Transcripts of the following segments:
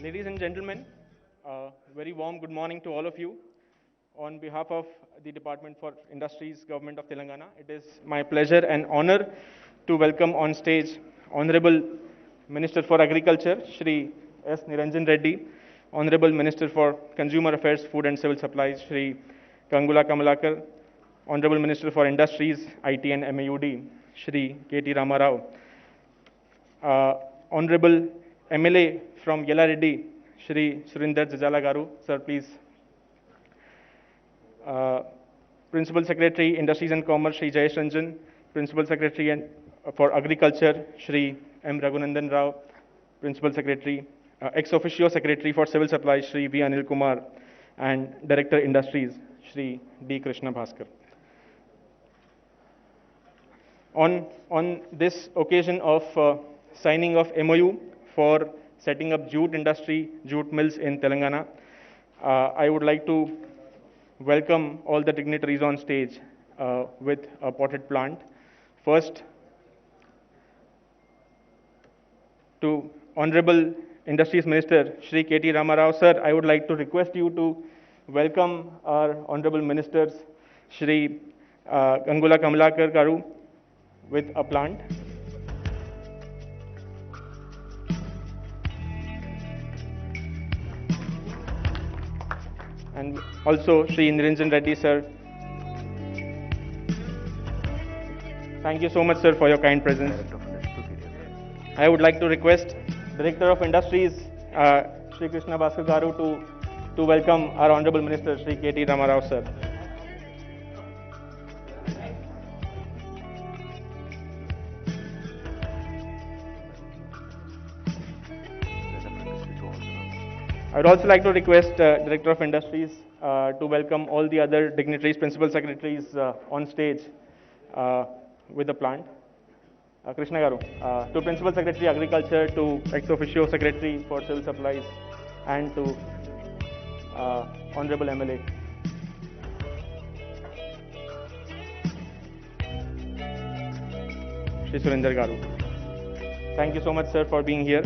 Ladies and gentlemen, very warm good morning to all of you. On behalf of the Department for Industries, Government of Telangana, it is my pleasure and honor to welcome on stage Honorable Minister for Agriculture, Shri S. Niranjan Reddy, Honorable Minister for Consumer Affairs, Food and Civil Supplies, Shri Gangula Kamalakar, Honorable Minister for Industries, IT and MAUD, Shri K.T. Ramarao, Honorable MLA from Yelareddy, Shri Surinder Jajala Garu. Sir, please. Principal Secretary, Industries and Commerce, Shri Jayesh Ranjan. Principal Secretary for Agriculture, Shri M. Raghunandan Rao. Principal Secretary, Ex Officio Secretary for Civil Supplies, Shri V. Anil Kumar. And Director Industries, Shri D. Krishna Bhaskar. On this occasion of signing of MOU for setting up jute industry, jute mills in Telangana, I would like to welcome all the dignitaries on stage with a potted plant. First, to Honorable Industries Minister Shri K.T. Ramarao, sir, I would like to request you to welcome our Honorable Ministers Shri Gangula Kamalakar Garu with a plant. And also Shri Niranjan Reddy, sir. Thank you so much, sir, for your kind presence. I would like to request Director of Industries, Shri Krishna Bhaskar Garu, to welcome our Honorable Minister, Shri K.T. Ramarao, sir. I would also like to request Director of Industries to welcome all the other dignitaries, Principal Secretaries on stage with the plant. Krishna Garu, to Principal Secretary Agriculture, to Ex Officio Secretary for Civil Supplies, and to Honorable MLA. Shri Surinder Garu. Thank you so much, sir, for being here.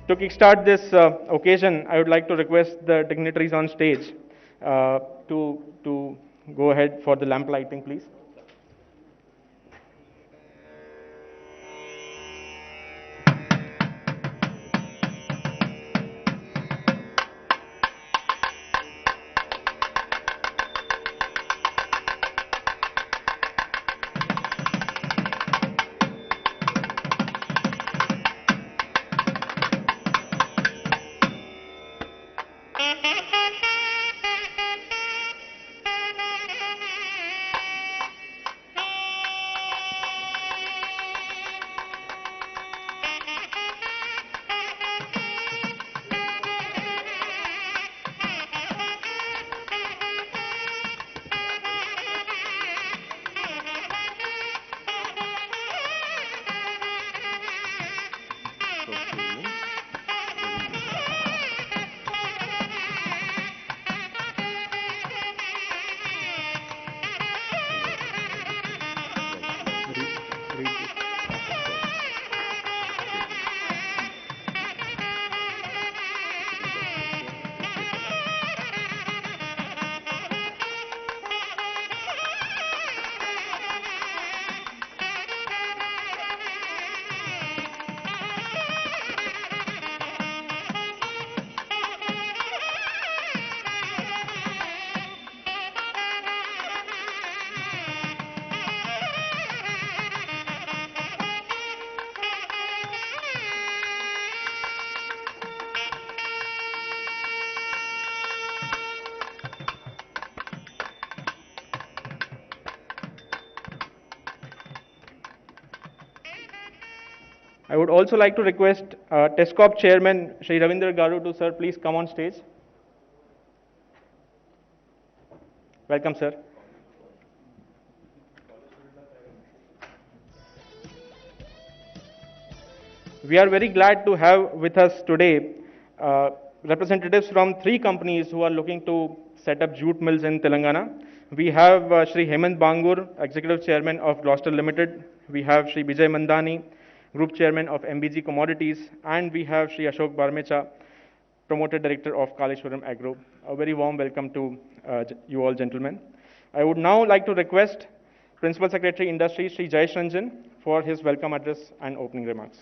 To kickstart this occasion, I would like to request the dignitaries on stage to go ahead for the lamp lighting, please. I would also like to request TESCOP Chairman Shri Ravindra Garu to, sir, please come on stage. Welcome, sir. We are very glad to have with us today representatives from three companies who are looking to set up jute mills in Telangana. We have Shri Hemant Bangur, Executive Chairman of Gloucester Limited. We have Shri Bijay Mandani, Group Chairman of MBG Commodities. And we have Shri Ashok Barmecha, Promoter Director of Kaleshwaram Agro. A very warm welcome to you all, gentlemen. I would now like to request Principal Secretary Industry, Shri Jayesh Ranjan, for his welcome address and opening remarks.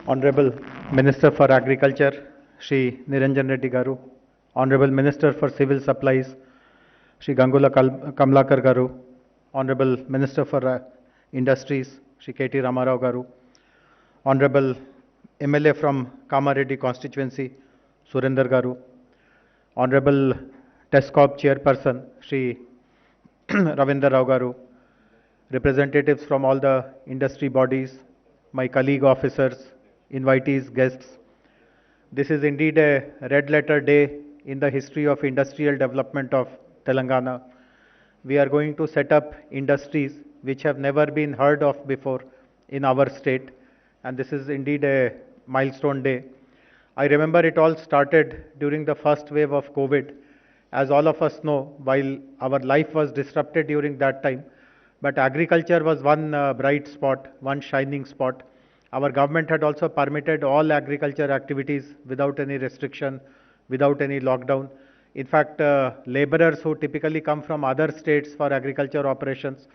Honorable Minister for Agriculture, Shri Niranjan Reddy Garu, Honorable Minister for Civil Supplies, Shri Gangula Kamlakar Garu, Honorable Minister for Industries, Shri K.T. Ramarao Garu, Honorable MLA from Kamareddy constituency, Surender Garu, Honorable TESCOP Chairperson, Shri Ravindra Rao Garu, representatives from all the industry bodies, my colleague officers, invitees, guests. This is indeed a red letter day in the history of industrial development of Telangana. We are going to set up industries which have never been heard of before in our state, and this is indeed a milestone day. I remember it all started during the first wave of COVID. As all of us know, while our life was disrupted during that time, but agriculture was one bright spot, one shining spot. Our government had also permitted all agriculture activities without any restriction, without any lockdown. In fact, laborers who typically come from other states for agriculture operations,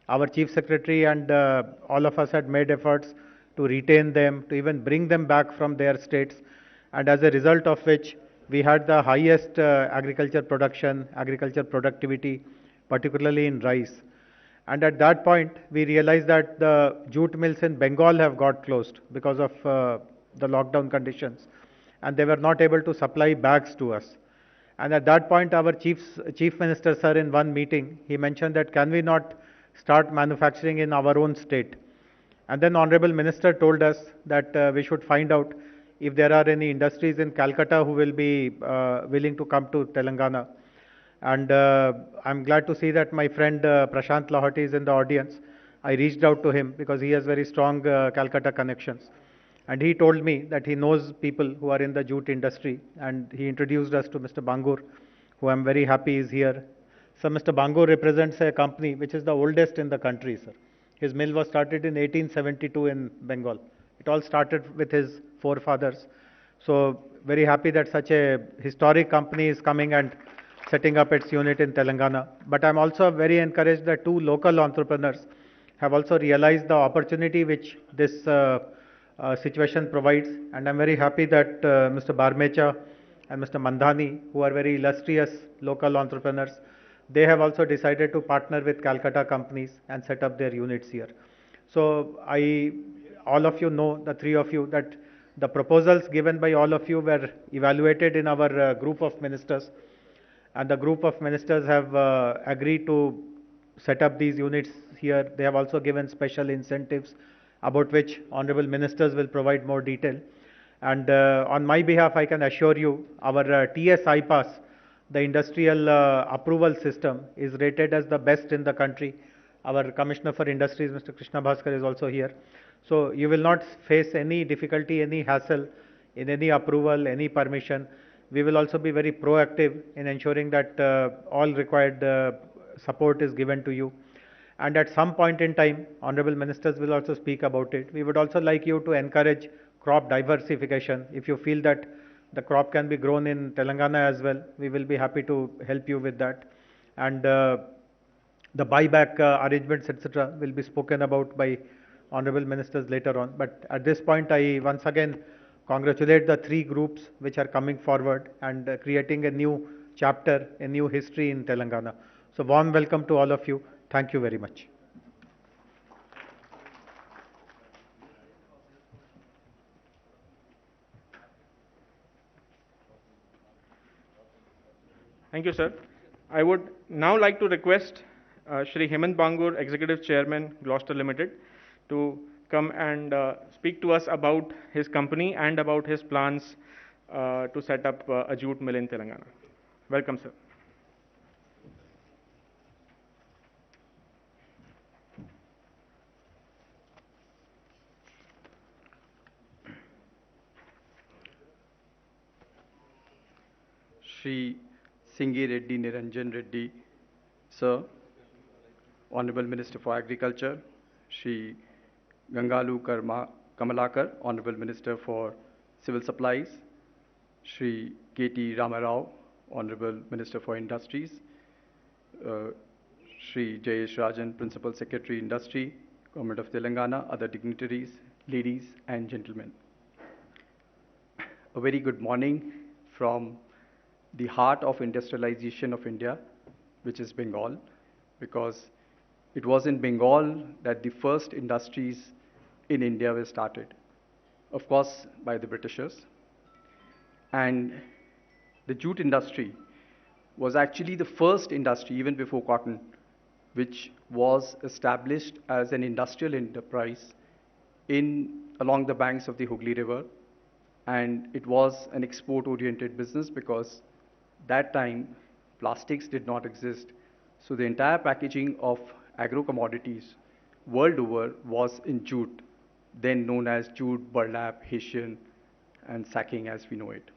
our Chief Secretary and all of us had made efforts to retain them, to even bring them back from their states. And as a result of which, we had the highest agriculture production, agriculture productivity, particularly in rice. And at that point, we realized that the jute mills in Bengal have got closed because of the lockdown conditions. And they were not able to supply bags to us. And at that point, our Chief Minister, sir, in one meeting, he mentioned that can we not start manufacturing in our own state? And then Honorable Minister told us that we should find out if there are any industries in Calcutta who will be willing to come to Telangana. And I'm glad to see that my friend Prashant Lahoti is in the audience. I reached out to him because he has very strong Calcutta connections. And he told me that he knows people who are in the jute industry. And he introduced us to Mr. Bangur, who I'm very happy is here. So Mr. Bangur represents a company which is the oldest in the country, sir. His mill was started in 1872 in Bengal. It all started with his forefathers. So very happy that such a historic company is coming and setting up its unit in Telangana. But I'm also very encouraged that two local entrepreneurs have also realized the opportunity which this situation provides. And I'm very happy that Mr. Barmecha and Mr. Mandhani, who are very illustrious local entrepreneurs, they have also decided to partner with Calcutta companies and set up their units here. So all of you know, the three of you, that the proposals given by all of you were evaluated in our group of ministers. And the group of ministers have agreed to set up these units here. They have also given special incentives about which honorable ministers will provide more detail. And on my behalf, I can assure you, our TS IPAS, the industrial approval system, is rated as the best in the country. Our Commissioner for Industries, Mr. Krishna Bhaskar, is also here. So you will not face any difficulty, any hassle in any approval, any permission. We will also be very proactive in ensuring that all required support is given to you. And at some point in time, honorable ministers will also speak about it. We would also like you to encourage crop diversification. If you feel that the crop can be grown in Telangana as well, we will be happy to help you with that. And the buyback arrangements, etc., will be spoken about by honorable ministers later on. But at this point, I once again congratulate the three groups which are coming forward and creating a new chapter, a new history in Telangana. So warm welcome to all of you. Thank you very much. Thank you, sir. I would now like to request Shri Hemant Bangur, Executive Chairman, Gloucester Limited, to come and speak to us about his company and about his plans to set up a jute mill in Telangana. Welcome, sir. Shri Singhi Reddy Niranjan Reddy, Sir, Honorable Minister for Agriculture, Shri Kamalakar, Honorable Minister for Civil Supplies, Shri K.T. Ramarao, Honorable Minister for Industries, Shri Jayesh Rajan, Principal Secretary Industry, Government of Telangana, other dignitaries, ladies and gentlemen. A very good morning from the heart of industrialization of India, which is Bengal, because it was in Bengal that the first industries in India were started, of course, by the Britishers. And the jute industry was actually the first industry, even before cotton, which was established as an industrial enterprise along the banks of the Hooghly River. And it was an export-oriented business because that time plastics did not exist. So the entire packaging of agro-commodities world over was in jute, then known as jute, burlap, hessian, and sacking as we know it.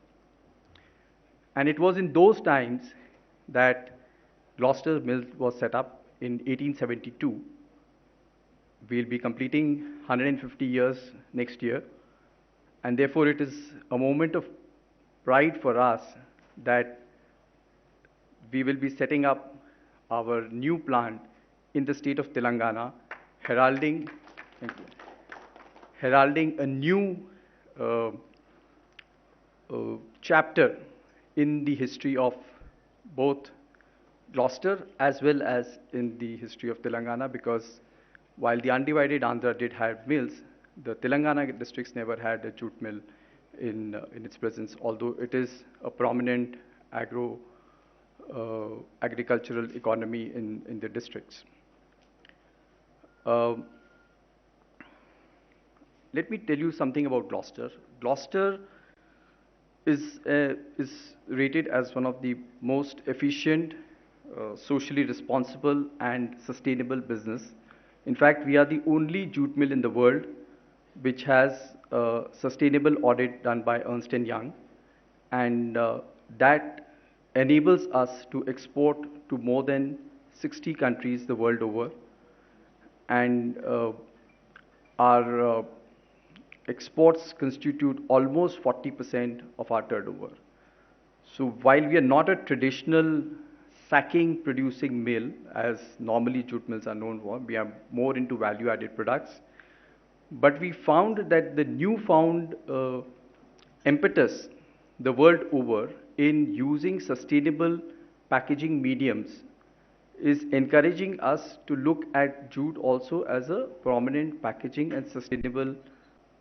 And it was in those times that Gloucester Mill was set up in 1872. We'll be completing 150 years next year. And therefore, it is a moment of pride for us that we will be setting up our new plant in the state of Telangana, heralding a new chapter in the history of both Gloucester as well as in the history of Telangana, because while the undivided Andhra did have mills, the Telangana districts never had a jute mill in its presence, although it is a prominent agricultural economy in the districts. Let me tell you something about Gloucester. Gloucester is rated as one of the most efficient, socially responsible and sustainable business. In fact, we are the only jute mill in the world which has a sustainable audit done by Ernst & Young, and that enables us to export to more than 60 countries the world over. And our exports constitute almost 40% of our turnover. So while we are not a traditional sacking producing mill, as normally jute mills are known for, we are more into value-added products. But we found that the newfound impetus the world over in using sustainable packaging mediums is encouraging us to look at jute also as a prominent packaging and sustainable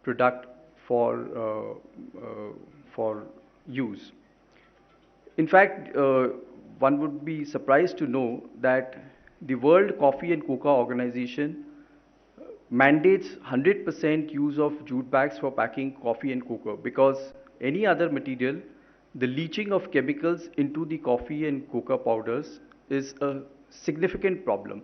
product for use. In fact, one would be surprised to know that the World Coffee and Cocoa Organization mandates 100% use of jute bags for packing coffee and cocoa, because any other material, the leaching of chemicals into the coffee and cocoa powders is a significant problem,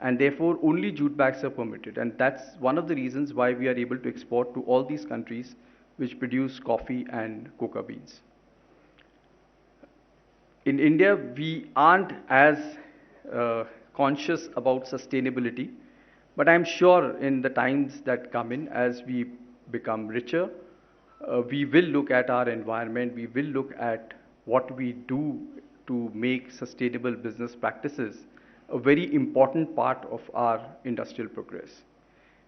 and therefore only jute bags are permitted. And that's one of the reasons why we are able to export to all these countries which produce coffee and cocoa beans. In India, we aren't as conscious about sustainability, but I'm sure in the times that come in, as we become richer, we will look at our environment, we will look at what we do to make sustainable business practices a very important part of our industrial progress.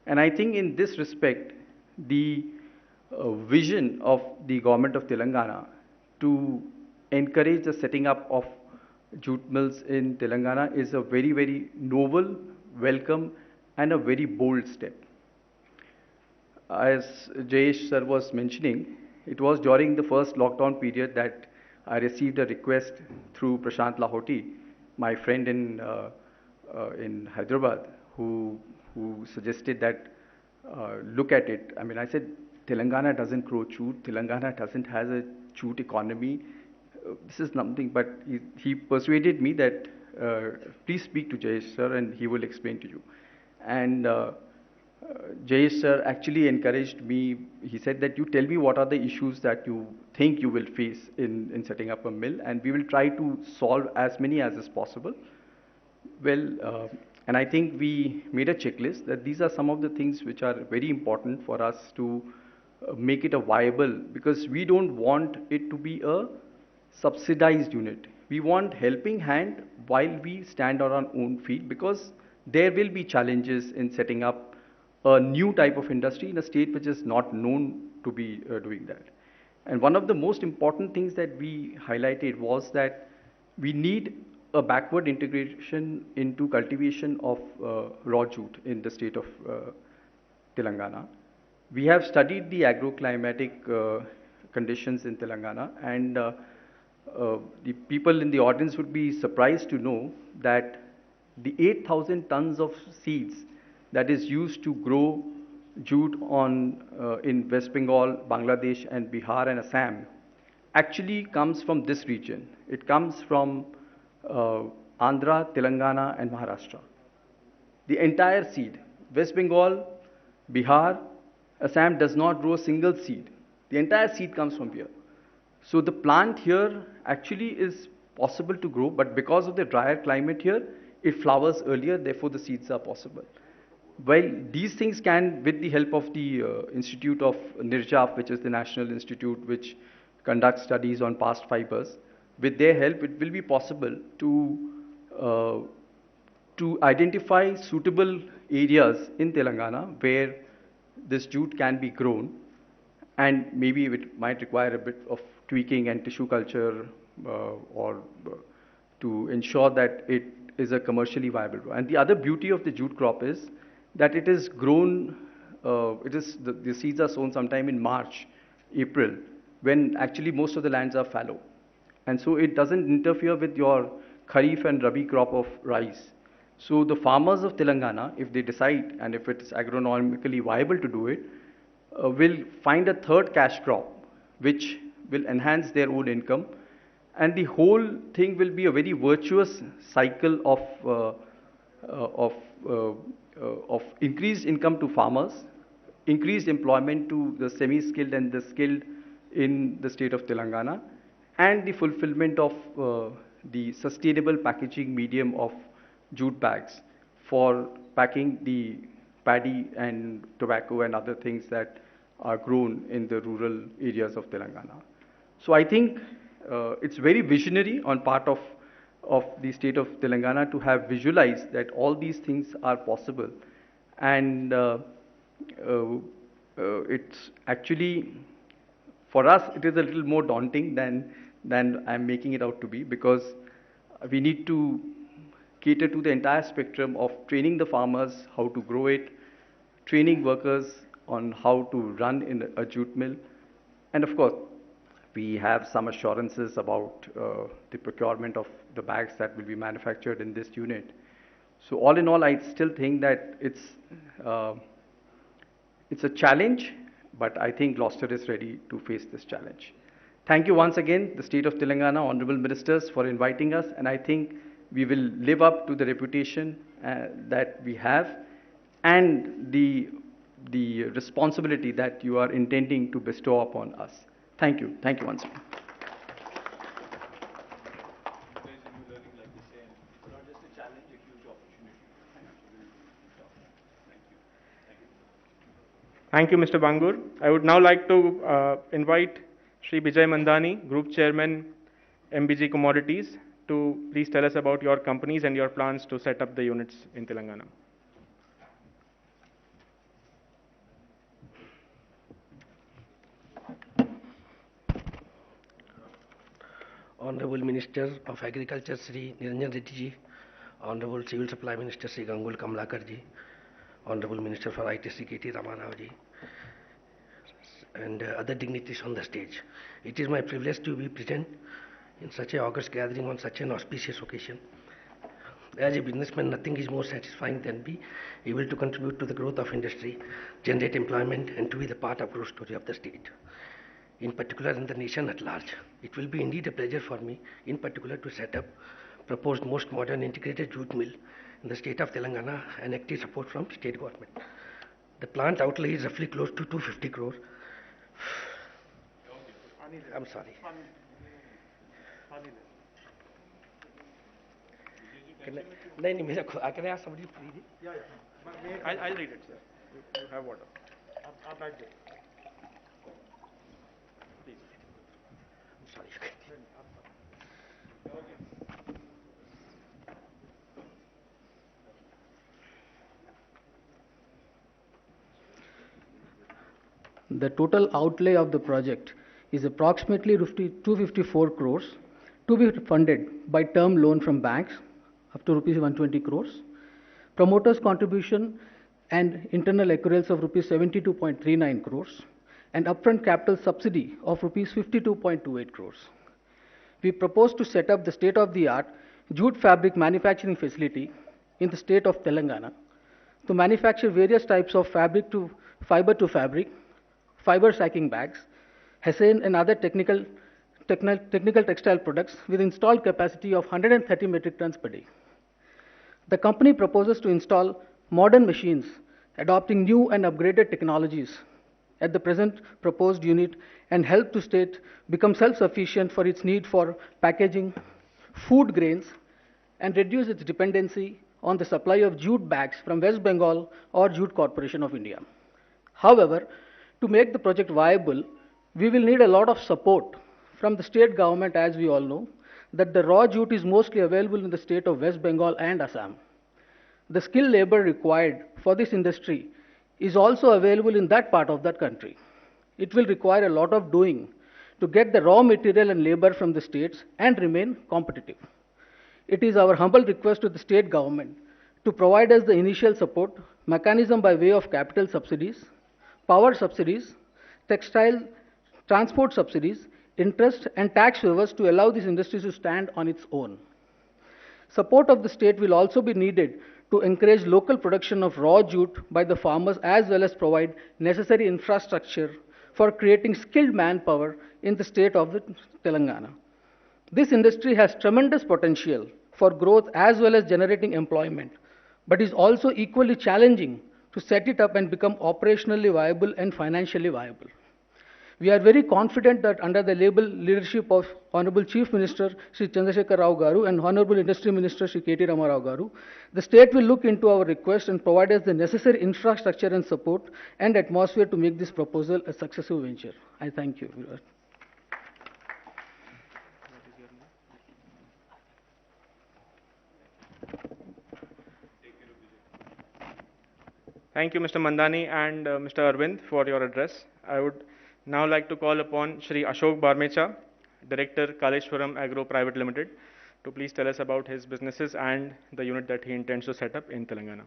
And I think in this respect, the vision of the government of Telangana to encourage the setting up of jute mills in Telangana is a very, very noble, welcome, and a very bold step. As Jayesh sir was mentioning, it was during the first lockdown period that I received a request through Prashant Lahoti, my friend in Hyderabad, who suggested that look at it. I mean, I said, Telangana doesn't grow jute, Telangana doesn't have a jute economy. This is nothing, but he persuaded me that please speak to Jayesh sir and he will explain to you. And Jayesh sir actually encouraged me. He said that you tell me what are the issues that you think you will face in setting up a mill, and we will try to solve as many as is possible. Well, and I think we made a checklist that these are some of the things which are very important for us to make it a viable, because we don't want it to be a subsidized unit. We want helping hand while we stand on our own feet, because there will be challenges in setting up a new type of industry in a state which is not known to be doing that. And one of the most important things that we highlighted was that we need a backward integration into cultivation of raw jute in the state of Telangana. We have studied the agroclimatic conditions in Telangana, and the people in the audience would be surprised to know that the 8,000 tons of seeds that is used to grow jute in West Bengal, Bangladesh, and Bihar and Assam actually comes from this region. It comes from Andhra, Telangana, and Maharashtra. The entire seed, West Bengal, Bihar, Assam does not grow a single seed. The entire seed comes from here. So the plant here actually is possible to grow, but because of the drier climate here, it flowers earlier, therefore the seeds are possible. Well, these things can, with the help of the Institute of NIRJAF, which is the National Institute which conducts studies on past fibers, with their help, it will be possible to identify suitable areas in Telangana where this jute can be grown, and maybe it might require a bit of tweaking and tissue culture to ensure that it is a commercially viable. And the other beauty of the jute crop is that it is grown, the seeds are sown sometime in March, April, when actually most of the lands are fallow. And so it doesn't interfere with your Kharif and Rabi crop of rice. So the farmers of Telangana, if they decide and if it is agronomically viable to do it, will find a third cash crop which will enhance their own income. And the whole thing will be a very virtuous cycle of increased income to farmers, increased employment to the semi-skilled and the skilled in the state of Telangana, and the fulfillment of the sustainable packaging medium of jute bags for packing the paddy and tobacco and other things that are grown in the rural areas of Telangana. So I think it's very visionary on part of the state of Telangana to have visualized that all these things are possible. And it's actually, for us, it is a little more daunting than I'm making it out to be, because we need to cater to the entire spectrum of training the farmers how to grow it, training workers on how to run in a jute mill, and of course, we have some assurances about the procurement of the bags that will be manufactured in this unit. So all in all, I still think that it's a challenge, but I think Gloucester is ready to face this challenge. Thank you once again, the State of Telangana, Honorable Ministers, for inviting us, and I think we will live up to the reputation that we have and the responsibility that you are intending to bestow upon us. Thank you. Thank you once again. Thank you, Mr. Bangur. I would now like to invite Shri Bijay Mandani, Group Chairman, MBG Commodities, to please tell us about your companies and your plans to set up the units in Telangana. Honorable Minister of Agriculture, Sri Niranjan Reddy ji, Honorable Civil Supply Minister, Sri Gangul Kamlakar ji, Honorable Minister for IT, Sri K.T. Ramarao ji, and other dignitaries on the stage. It is my privilege to be present in such a august gathering on such an auspicious occasion. As a businessman, nothing is more satisfying than be able to contribute to the growth of industry, generate employment, and to be the part of growth story of the state, in particular in the nation at large. It will be indeed a pleasure for me, in particular, to set up proposed most modern integrated jute mill in the state of Telangana and active support from state government. The plant outlay is roughly close to 250 crore. I'm sorry. नहीं नहीं, मेरा can I ask somebody to read it? I'll read it, sir. You have water. आप बैठ जाओ. I'm sorry. The total outlay of the project is approximately 254 crores to be funded by term loan from banks up to rupees 120 crores, promoters contribution and internal accruals of rupees 72.39 crores, and upfront capital subsidy of rupees 52.28 crores. We propose to set up the state-of-the-art jute fabric manufacturing facility in the state of Telangana to manufacture various types of fiber to fabric, fiber sacking bags, hessian and other technical textile products with installed capacity of 130 metric tons per day. The company proposes to install modern machines adopting new and upgraded technologies at the present proposed unit and help the state become self-sufficient for its need for packaging, food grains, and reduce its dependency on the supply of jute bags from West Bengal or Jute Corporation of India. However, to make the project viable, we will need a lot of support from the state government, as we all know, that the raw jute is mostly available in the state of West Bengal and Assam. The skilled labor required for this industry is also available in that part of that country. It will require a lot of doing to get the raw material and labor from the states and remain competitive. It is our humble request to the state government to provide us the initial support mechanism by way of capital subsidies, power subsidies, textile transport subsidies, interest and tax waivers to allow these industries to stand on its own. Support of the state will also be needed to encourage local production of raw jute by the farmers as well as provide necessary infrastructure for creating skilled manpower in the state of Telangana. This industry has tremendous potential for growth as well as generating employment, but is also equally challenging to set it up and become operationally viable and financially viable. We are very confident that under the leadership of Honorable Chief Minister Sri Chandrasekhar Rao Garu and Honorable Industry Minister Sri K.T. Rama Rao Garu, the state will look into our request and provide us the necessary infrastructure and support and atmosphere to make this proposal a successful venture. I thank you. Thank you, Mr. Mandani and Mr. Arvind, for your address. I would now like to call upon Shri Ashok Barmecha, Director, Kaleshwaram Agro Private Limited, to please tell us about his businesses and the unit that he intends to set up in Telangana.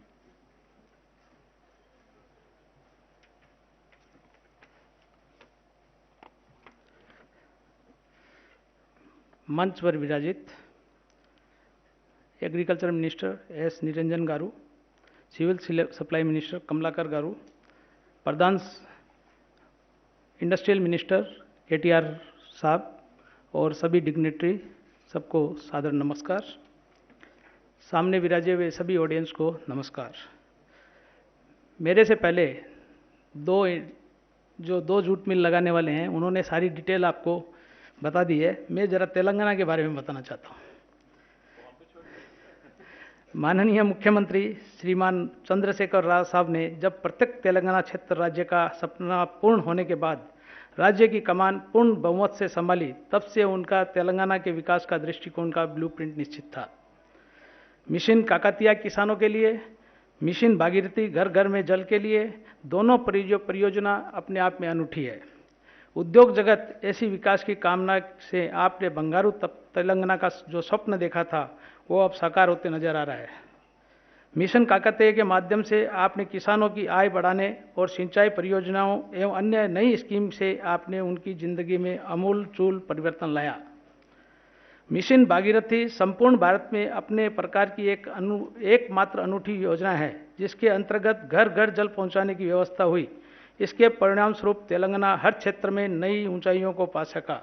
मंच पर विराजित agriculture minister S Niranjan गारू, civil supply minister Kamlakar गारू, प्रधान industrial minister KTR साहब और सभी dignitary, सबको सादर नमस्कार। सामने विराजे हुए सभी ऑडियंस को नमस्कार। मेरे से पहले दो जूट मिल लगाने वाले हैं, उन्होंने सारी डिटेल आपको बता दी है। मैं ज़रा तेलंगाना के बारे में बताना चाहता हूँ। माननीय मुख्यमंत्री श्रीमान चंद्रशेखर राव साहब ने जब प्रत्येक तेलंगाना क्षेत्र राज्य का सपना पूर्ण होने के बाद राज्य की कमान पूर्ण बहुमत से संभाली, तब से उनका तेलंगाना के विकास का दृष्टिकोण का ब्लूप्रिंट निश्चित था। मिशन काकतिया किसानों के लिए, मिशन भागीरथी घर घर में जल के लिए, दोनों परियोजना अपने आप में अनूठी है। उद्योग जगत ऐसी विकास की कामना से आपने बंगारू तेलंगाना का जो स्वप्न देखा था वो अब साकार होते नजर आ रहा है। मिशन काकतिया के माध्यम से आपने किसानों की आय बढ़ाने और सिंचाई परियोजनाओं एवं अन्य नई स्कीम से आपने उनकी जिंदगी में आमूल-चूल परिवर्तन लाया। मिशन भागीरथी संपूर्ण भारत में अपने प्रकार की एकमात्र अनूठी योजना है, जिसके अंतर्गत घर घर जल पहुंचाने की व्यवस्था हुई। इसके परिणाम स्वरूप तेलंगाना हर क्षेत्र में नई ऊंचाइयों को पा सका।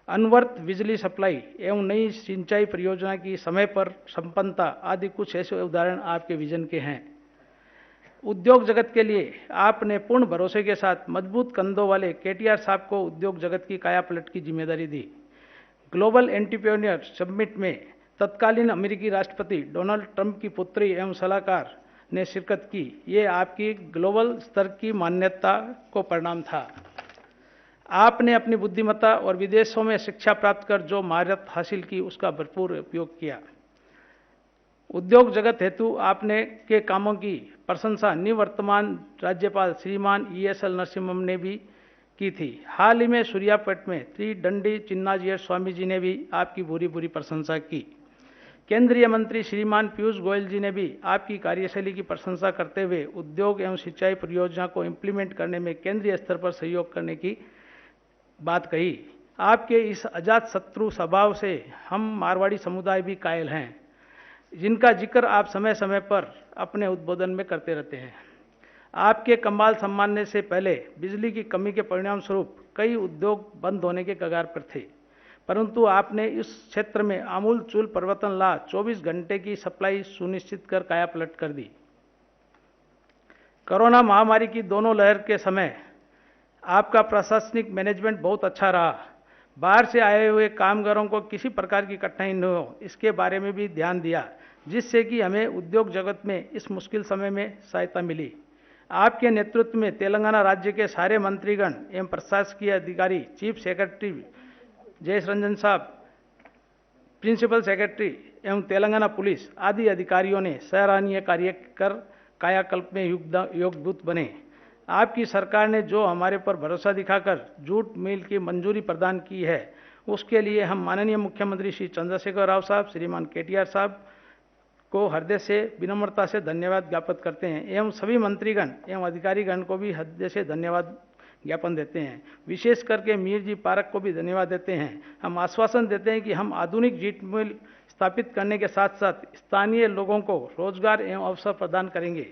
अनवरत बिजली सप्लाई एवं नई सिंचाई परियोजना की समय पर संपन्नता आदि कुछ ऐसे उदाहरण आपके विजन के हैं। उद्योग जगत के लिए आपने पूर्ण भरोसे के साथ मजबूत कंधों वाले केटीआर साहब को उद्योग जगत की कायापलट की जिम्मेदारी दी। ग्लोबल एंटरप्रेन्योर समिट में तत्कालीन अमेरिकी राष्ट्रपति डोनाल्ड ट्रंप की पुत्री एवं सलाहकार ने शिरकत की। ये आपकी ग्लोबल स्तर की मान्यता को परिणाम था। आपने अपनी बुद्धिमत्ता और विदेशों में शिक्षा प्राप्त कर जो महारत हासिल की उसका भरपूर उपयोग किया। उद्योग जगत हेतु आपने के कामों की प्रशंसा निवर्तमान राज्यपाल श्रीमान ESL नरसिम्हम ने भी की थी। हाल ही में सूर्यापेट में श्री दंडी चिन्नाजियर स्वामी जी ने भी आपकी बुरी प्रशंसा की। केंद्रीय मंत्री श्रीमान पीयूष गोयल जी ने भी आपकी कार्यशैली की प्रशंसा करते हुए उद्योग एवं सिंचाई परियोजना को इम्प्लीमेंट करने में केंद्रीय स्तर पर सहयोग करने की बात कही। आपके इस अजात शत्रु स्वभाव से हम मारवाड़ी समुदाय भी कायल हैं, जिनका जिक्र आप समय समय पर अपने उद्बोधन में करते रहते हैं। आपके कमाल सम्मानने से पहले बिजली की कमी के परिणाम स्वरूप कई उद्योग बंद होने के कगार पर थे, परंतु आपने इस क्षेत्र में आमूल-चूल परिवर्तन ला 24 घंटे की सप्लाई सुनिश्चित कर कायापलट कर दी। कोरोना महामारी की दोनों लहर के समय आपका प्रशासनिक मैनेजमेंट बहुत अच्छा रहा। बाहर से आए हुए कामगारों को किसी प्रकार की कठिनाई न हो, इसके बारे में भी ध्यान दिया, जिससे कि हमें उद्योग जगत में इस मुश्किल समय में सहायता मिली। आपके नेतृत्व में तेलंगाना राज्य के सारे मंत्रीगण एवं प्रशासकीय अधिकारी, चीफ सेक्रेटरी जयेश रंजन साहब, प्रिंसिपल सेक्रेटरी एवं तेलंगाना पुलिस आदि अधिकारियों ने सराहनीय कार्य कर कायाकल्प में योगभूत बने। आपकी सरकार ने जो हमारे पर भरोसा दिखाकर जूट मिल की मंजूरी प्रदान की है, उसके लिए हम माननीय मुख्यमंत्री श्री चंद्रशेखर राव साहब, श्रीमान केटीआर साहब को हृदय से विनम्रता से धन्यवाद ज्ञापित करते हैं एवं सभी मंत्रीगण एवं अधिकारीगण को भी हृदय से धन्यवाद ज्ञापन देते हैं। विशेष करके मीर जी पारक को भी धन्यवाद देते हैं। हम आश्वासन देते हैं कि हम आधुनिक जूट मिल स्थापित करने के साथ साथ स्थानीय लोगों को रोजगार एवं अवसर प्रदान करेंगे।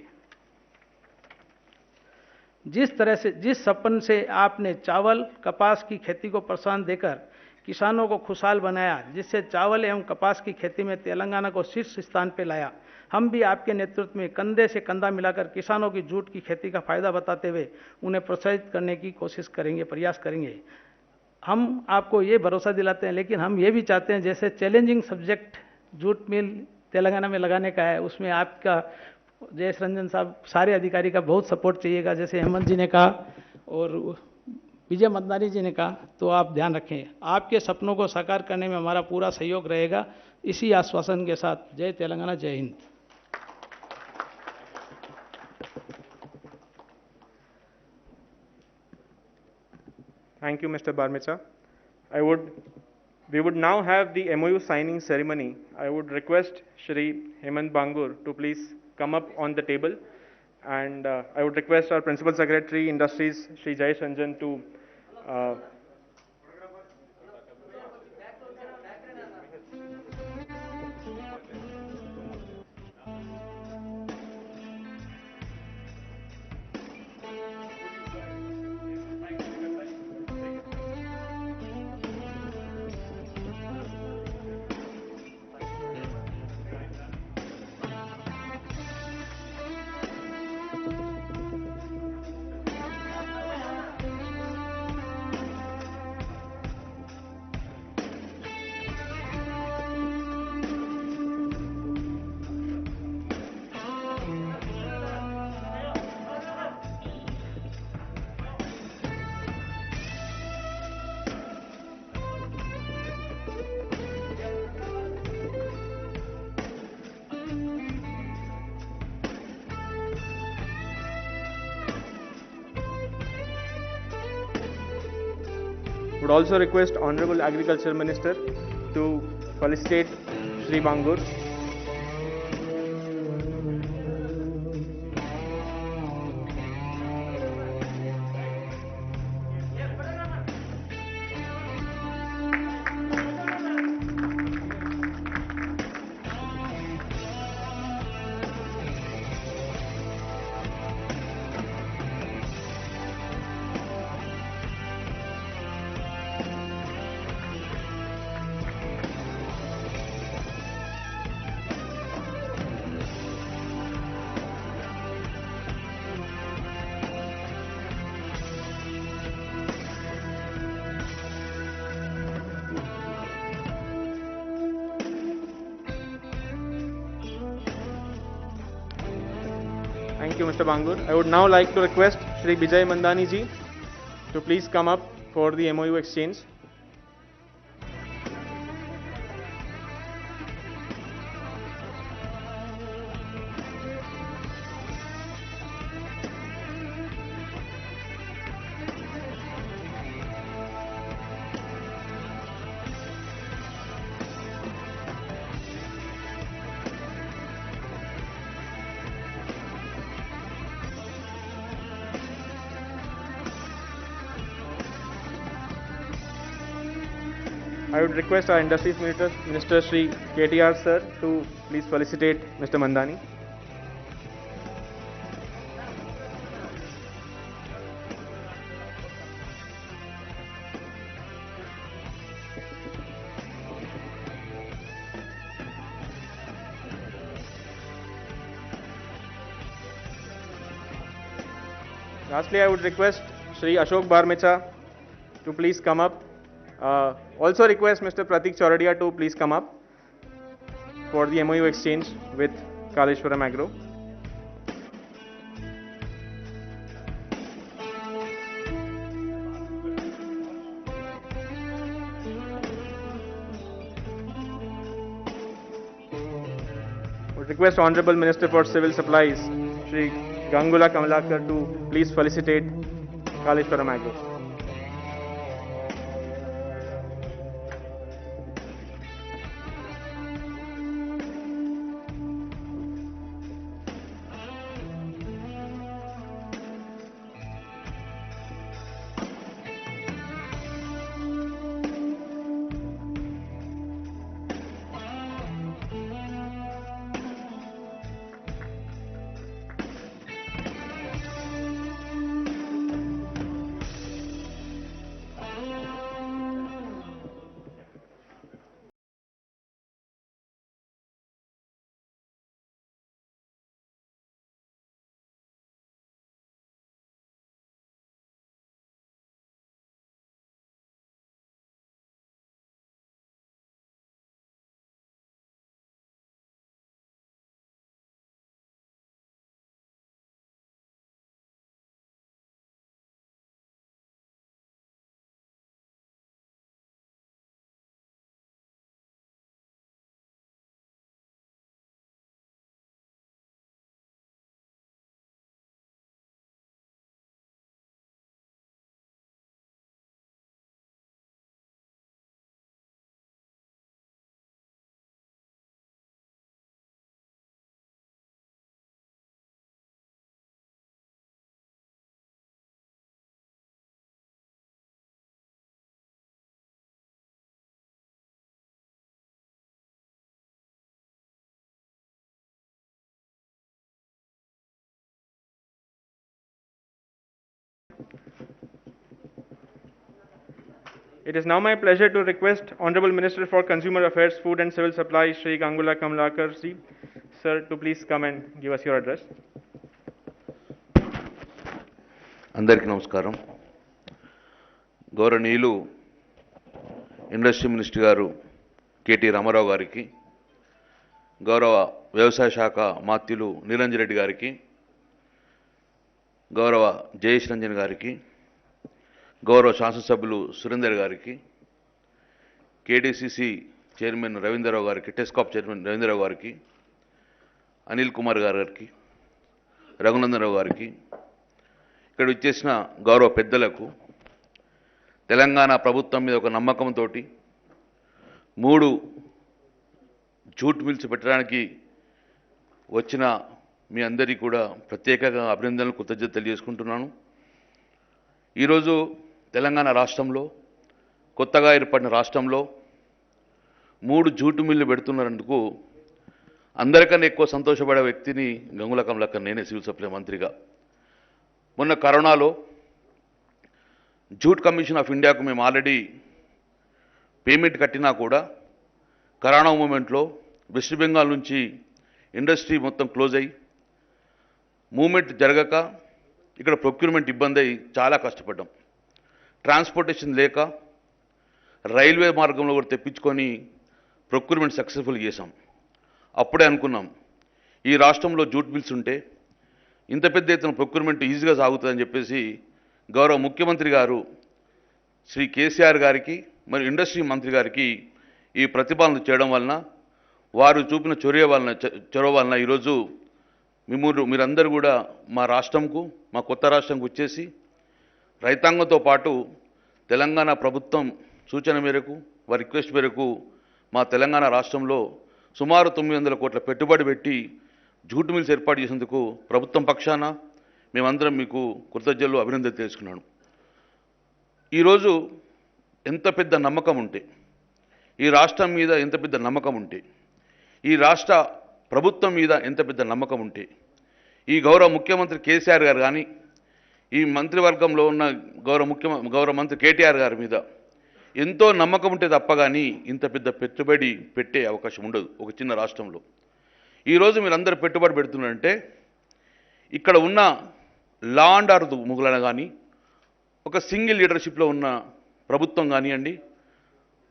जिस सपन से आपने चावल कपास की खेती को प्रोत्साहन देकर किसानों को खुशहाल बनाया, जिससे चावल एवं कपास की खेती में तेलंगाना को शीर्ष स्थान पर लाया, हम भी आपके नेतृत्व में कंधे से कंधा मिलाकर किसानों की जूट की खेती का फायदा बताते हुए उन्हें प्रोत्साहित करने की कोशिश करेंगे, प्रयास करेंगे। हम आपको ये भरोसा दिलाते हैं, लेकिन हम ये भी चाहते हैं जैसे challenging subject jute mill Telangana में लगाने का है, उसमें आपका जयेश रंजन साहब सारे अधिकारी का बहुत सपोर्ट चाहिएगा। जैसे हेमंत जी ने कहा और विजय मदनानी जी ने कहा, तो आप ध्यान रखें। आपके सपनों को साकार करने में हमारा पूरा सहयोग रहेगा। इसी आश्वासन के साथ जय तेलंगाना, जय Hind. Thank you, Mr. Barmecha. We would now have the MOU signing ceremony. I would request Shri Hemant Bangur to please come up on the table, and I would request our Principal Secretary Industries, Shri Jayesh Ranjan, to would also request Honorable Agriculture Minister to felicitate Shri Bangur. Thank you, Mr. Bangur. I would now like to request Shri Bijay Mandani ji to please come up for the MOU exchange. I would request our Industries Minister Shri KTR sir to please felicitate Mr. Mandani. Lastly, I would request Shri Ashok Barmecha to please come up. Also request Mr. Pratik Choradia to please come up for the MOU exchange with Kaleshwaram Agro. Would request Honorable Minister for Civil Supplies, Shri Gangula Kamlakar, to please felicitate Kaleshwaram Agro. It is now my pleasure to request Honorable Minister for Consumer Affairs, Food and Civil Supplies, Shri Gangula Kamlakar ji, sir, to please come and give us your address. అందరికీ నమస్కారం. గౌరవనీయులు industry minister గారు KT Ramarao గారికి, గౌరవ వ్యవసాయ శాఖ మాత్యులు నిరంజన్ రెడ్డి గారికి, గౌరవ జయేష్ రంజన్ గారికి, గౌరవ శాసనసభ్యులు సురేందర్ గారికి, కేడీసీసీ చైర్మన్ రవీంద్రరావు గారికి, టెస్కాప్ చైర్మన్ రవీంద్రరావు గారికి, అనిల్ కుమార్ గారికి, రఘునందన్ రావు గారికి, ఇక్కడ ఇచ్చేసిన గౌరవ పెద్దలకు, తెలంగాణ ప్రభుత్వం మీద ఒక నమ్మకంతో 3 జూట్ మిల్స్ పెట్టడానికి వచ్చిన మీ అందరికీ కూడా ప్రత్యేకంగా అభినందనలు, కృతజ్ఞతలు తెలియజేసుకుంటున్నాను. ఈరోజు తెలంగాణ రాష్ట్రంలో, కొత్తగా ఏర్పడిన రాష్ట్రంలో 3 జూటు మిల్లు పెడుతున్నందుకు అందరికన్నా ఎక్కువ సంతోషపడే వ్యక్తిని గంగుల కమలాకర్ నేనే, సివిల్ సప్లై మంత్రిగా. మొన్న కరోనాలో జూట్ కమిషన్ ఆఫ్ ఇండియాకు మేము ఆల్రెడీ పేమెంట్ కట్టినా కూడా కరోనా మూమెంట్లో వెస్ట్ బెంగాల్ నుంచి ఇండస్ట్రీ మొత్తం క్లోజ్ అయ్యి మూమెంట్ జరగక ఇక్కడ ప్రొక్యూర్మెంట్ ఇబ్బంది అయ్యి చాలా కష్టపడ్డాం. ట్రాన్స్పోర్టేషన్ లేక రైల్వే మార్గంలో కూడా తెప్పించుకొని ప్రొక్యూర్మెంట్ సక్సెస్ఫుల్ చేశాం. అప్పుడే అనుకున్నాం, ఈ రాష్ట్రంలో జూట్ మిల్స్ ఉంటే ఇంత పెద్ద ఎత్తున ప్రొక్యూర్మెంట్ ఈజీగా సాగుతుందని చెప్పేసి గౌరవ ముఖ్యమంత్రి గారు శ్రీ కేసీఆర్ గారికి మరి ఇండస్ట్రీ మంత్రి గారికి ఈ ప్రతిపాదన చేయడం వలన వారు చూపిన చొరవ వలన ఈరోజు మీరందరూ కూడా మా రాష్ట్రంకు మా కొత్త రాష్ట్రంకు వచ్చేసి రైతాంగంతో పాటు తెలంగాణ ప్రభుత్వం సూచన మేరకు వారి రిక్వెస్ట్ మేరకు మా తెలంగాణ రాష్ట్రంలో సుమారు 900 కోట్ల పెట్టుబడి పెట్టి జూట్ మిల్స్ ఏర్పాటు చేసేందుకు ప్రభుత్వం పక్షాన మేమందరం మీకు కృతజ్ఞతలు అభినందన తెలుసుకున్నాను. ఈరోజు ఎంత పెద్ద నమ్మకం ఉంటే ఈ రాష్ట్రం మీద ఎంత పెద్ద నమ్మకం ఉంటే ఈ రాష్ట్ర ప్రభుత్వం మీద ఎంత పెద్ద నమ్మకం ఉంటే ఈ గౌరవ ముఖ్యమంత్రి కేసీఆర్ గారు కానీ ఈ మంత్రివర్గంలో ఉన్న గౌరవ మంత్రి కేటీఆర్ గారి మీద ఎంతో నమ్మకం ఉంటే తప్ప కానీ ఇంత పెద్ద పెట్టుబడి పెట్టే అవకాశం ఉండదు ఒక చిన్న రాష్ట్రంలో. ఈరోజు మీరందరూ పెట్టుబడి పెడుతున్నారంటే ఇక్కడ ఉన్న లా అండ్ ఆర్డర్ ముగులన కానీ ఒక సింగిల్ లీడర్షిప్లో ఉన్న ప్రభుత్వం కానివ్వండి,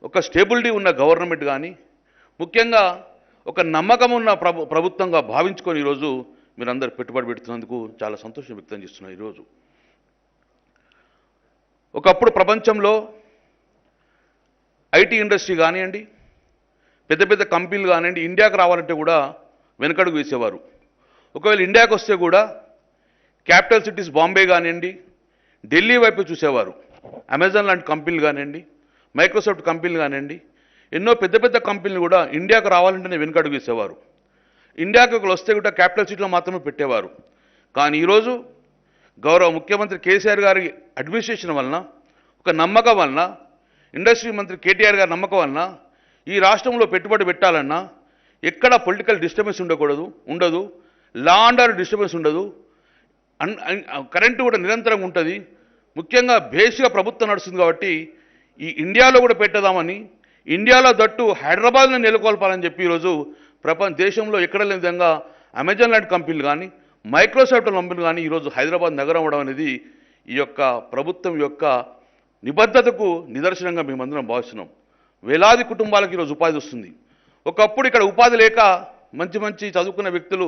ఒక స్టేబిలిటీ ఉన్న గవర్నమెంట్ కానీ, ముఖ్యంగా ఒక నమ్మకం ఉన్న ప్రభుత్వంగా భావించుకొని ఈరోజు మీరందరూ పెట్టుబడి పెడుతున్నందుకు చాలా సంతోషం వ్యక్తం చేస్తున్నారు. ఈరోజు ఒకప్పుడు ప్రపంచంలో ఐటీ ఇండస్ట్రీ కానివ్వండి, పెద్ద పెద్ద కంపెనీలు కానివ్వండి, ఇండియాకు రావాలంటే కూడా వెనకడుగు వేసేవారు. ఒకవేళ ఇండియాకు వస్తే కూడా క్యాపిటల్ సిటీస్ బాంబే కానివ్వండి, ఢిల్లీ వైపు చూసేవారు. అమెజాన్ లాంటి కంపెనీలు కానివ్వండి, మైక్రోసాఫ్ట్ కంపెనీలు కానివ్వండి, ఎన్నో పెద్ద పెద్ద కంపెనీలు కూడా ఇండియాకు రావాలంటేనే వెనకడుగు వేసేవారు. ఇండియాకు వస్తే కూడా క్యాపిటల్ సిటీలో మాత్రమే పెట్టేవారు. కానీ ఈరోజు గౌరవ ముఖ్యమంత్రి కేసీఆర్ గారి అడ్మినిస్ట్రేషన్ వలన, ఒక నమ్మకం వలన, ఇండస్ట్రీ మంత్రి కేటీఆర్ గారి నమ్మకం వలన ఈ రాష్ట్రంలో పెట్టుబడి పెట్టాలన్నా ఎక్కడ పొలిటికల్ డిస్టర్బెన్స్ ఉండదు, లా అండ్ ఆర్డర్ డిస్టర్బెన్స్ ఉండదు, కరెంటు కూడా నిరంతరంగా ఉంటుంది. ముఖ్యంగా బేసిక్గా ప్రభుత్వం నడుస్తుంది కాబట్టి ఈ ఇండియాలో కూడా పెట్టదామని, ఇండియాలో దట్టు హైదరాబాద్లో నెలకొల్పాలని చెప్పి ఈరోజు దేశంలో ఎక్కడ లేని విధంగా అమెజాన్ లాంటి కంపెనీలు కానీ, మైక్రోసాఫ్ట్ కంపెనీలు కానీ ఈరోజు హైదరాబాద్ నగరం అవడం అనేది ఈ యొక్క ప్రభుత్వం యొక్క నిబద్ధతకు నిదర్శనంగా మేమందరం భావిస్తున్నాం. వేలాది కుటుంబాలకు ఈరోజు ఉపాధి వస్తుంది. ఒకప్పుడు ఇక్కడ ఉపాధి లేక మంచి చదువుకున్న వ్యక్తులు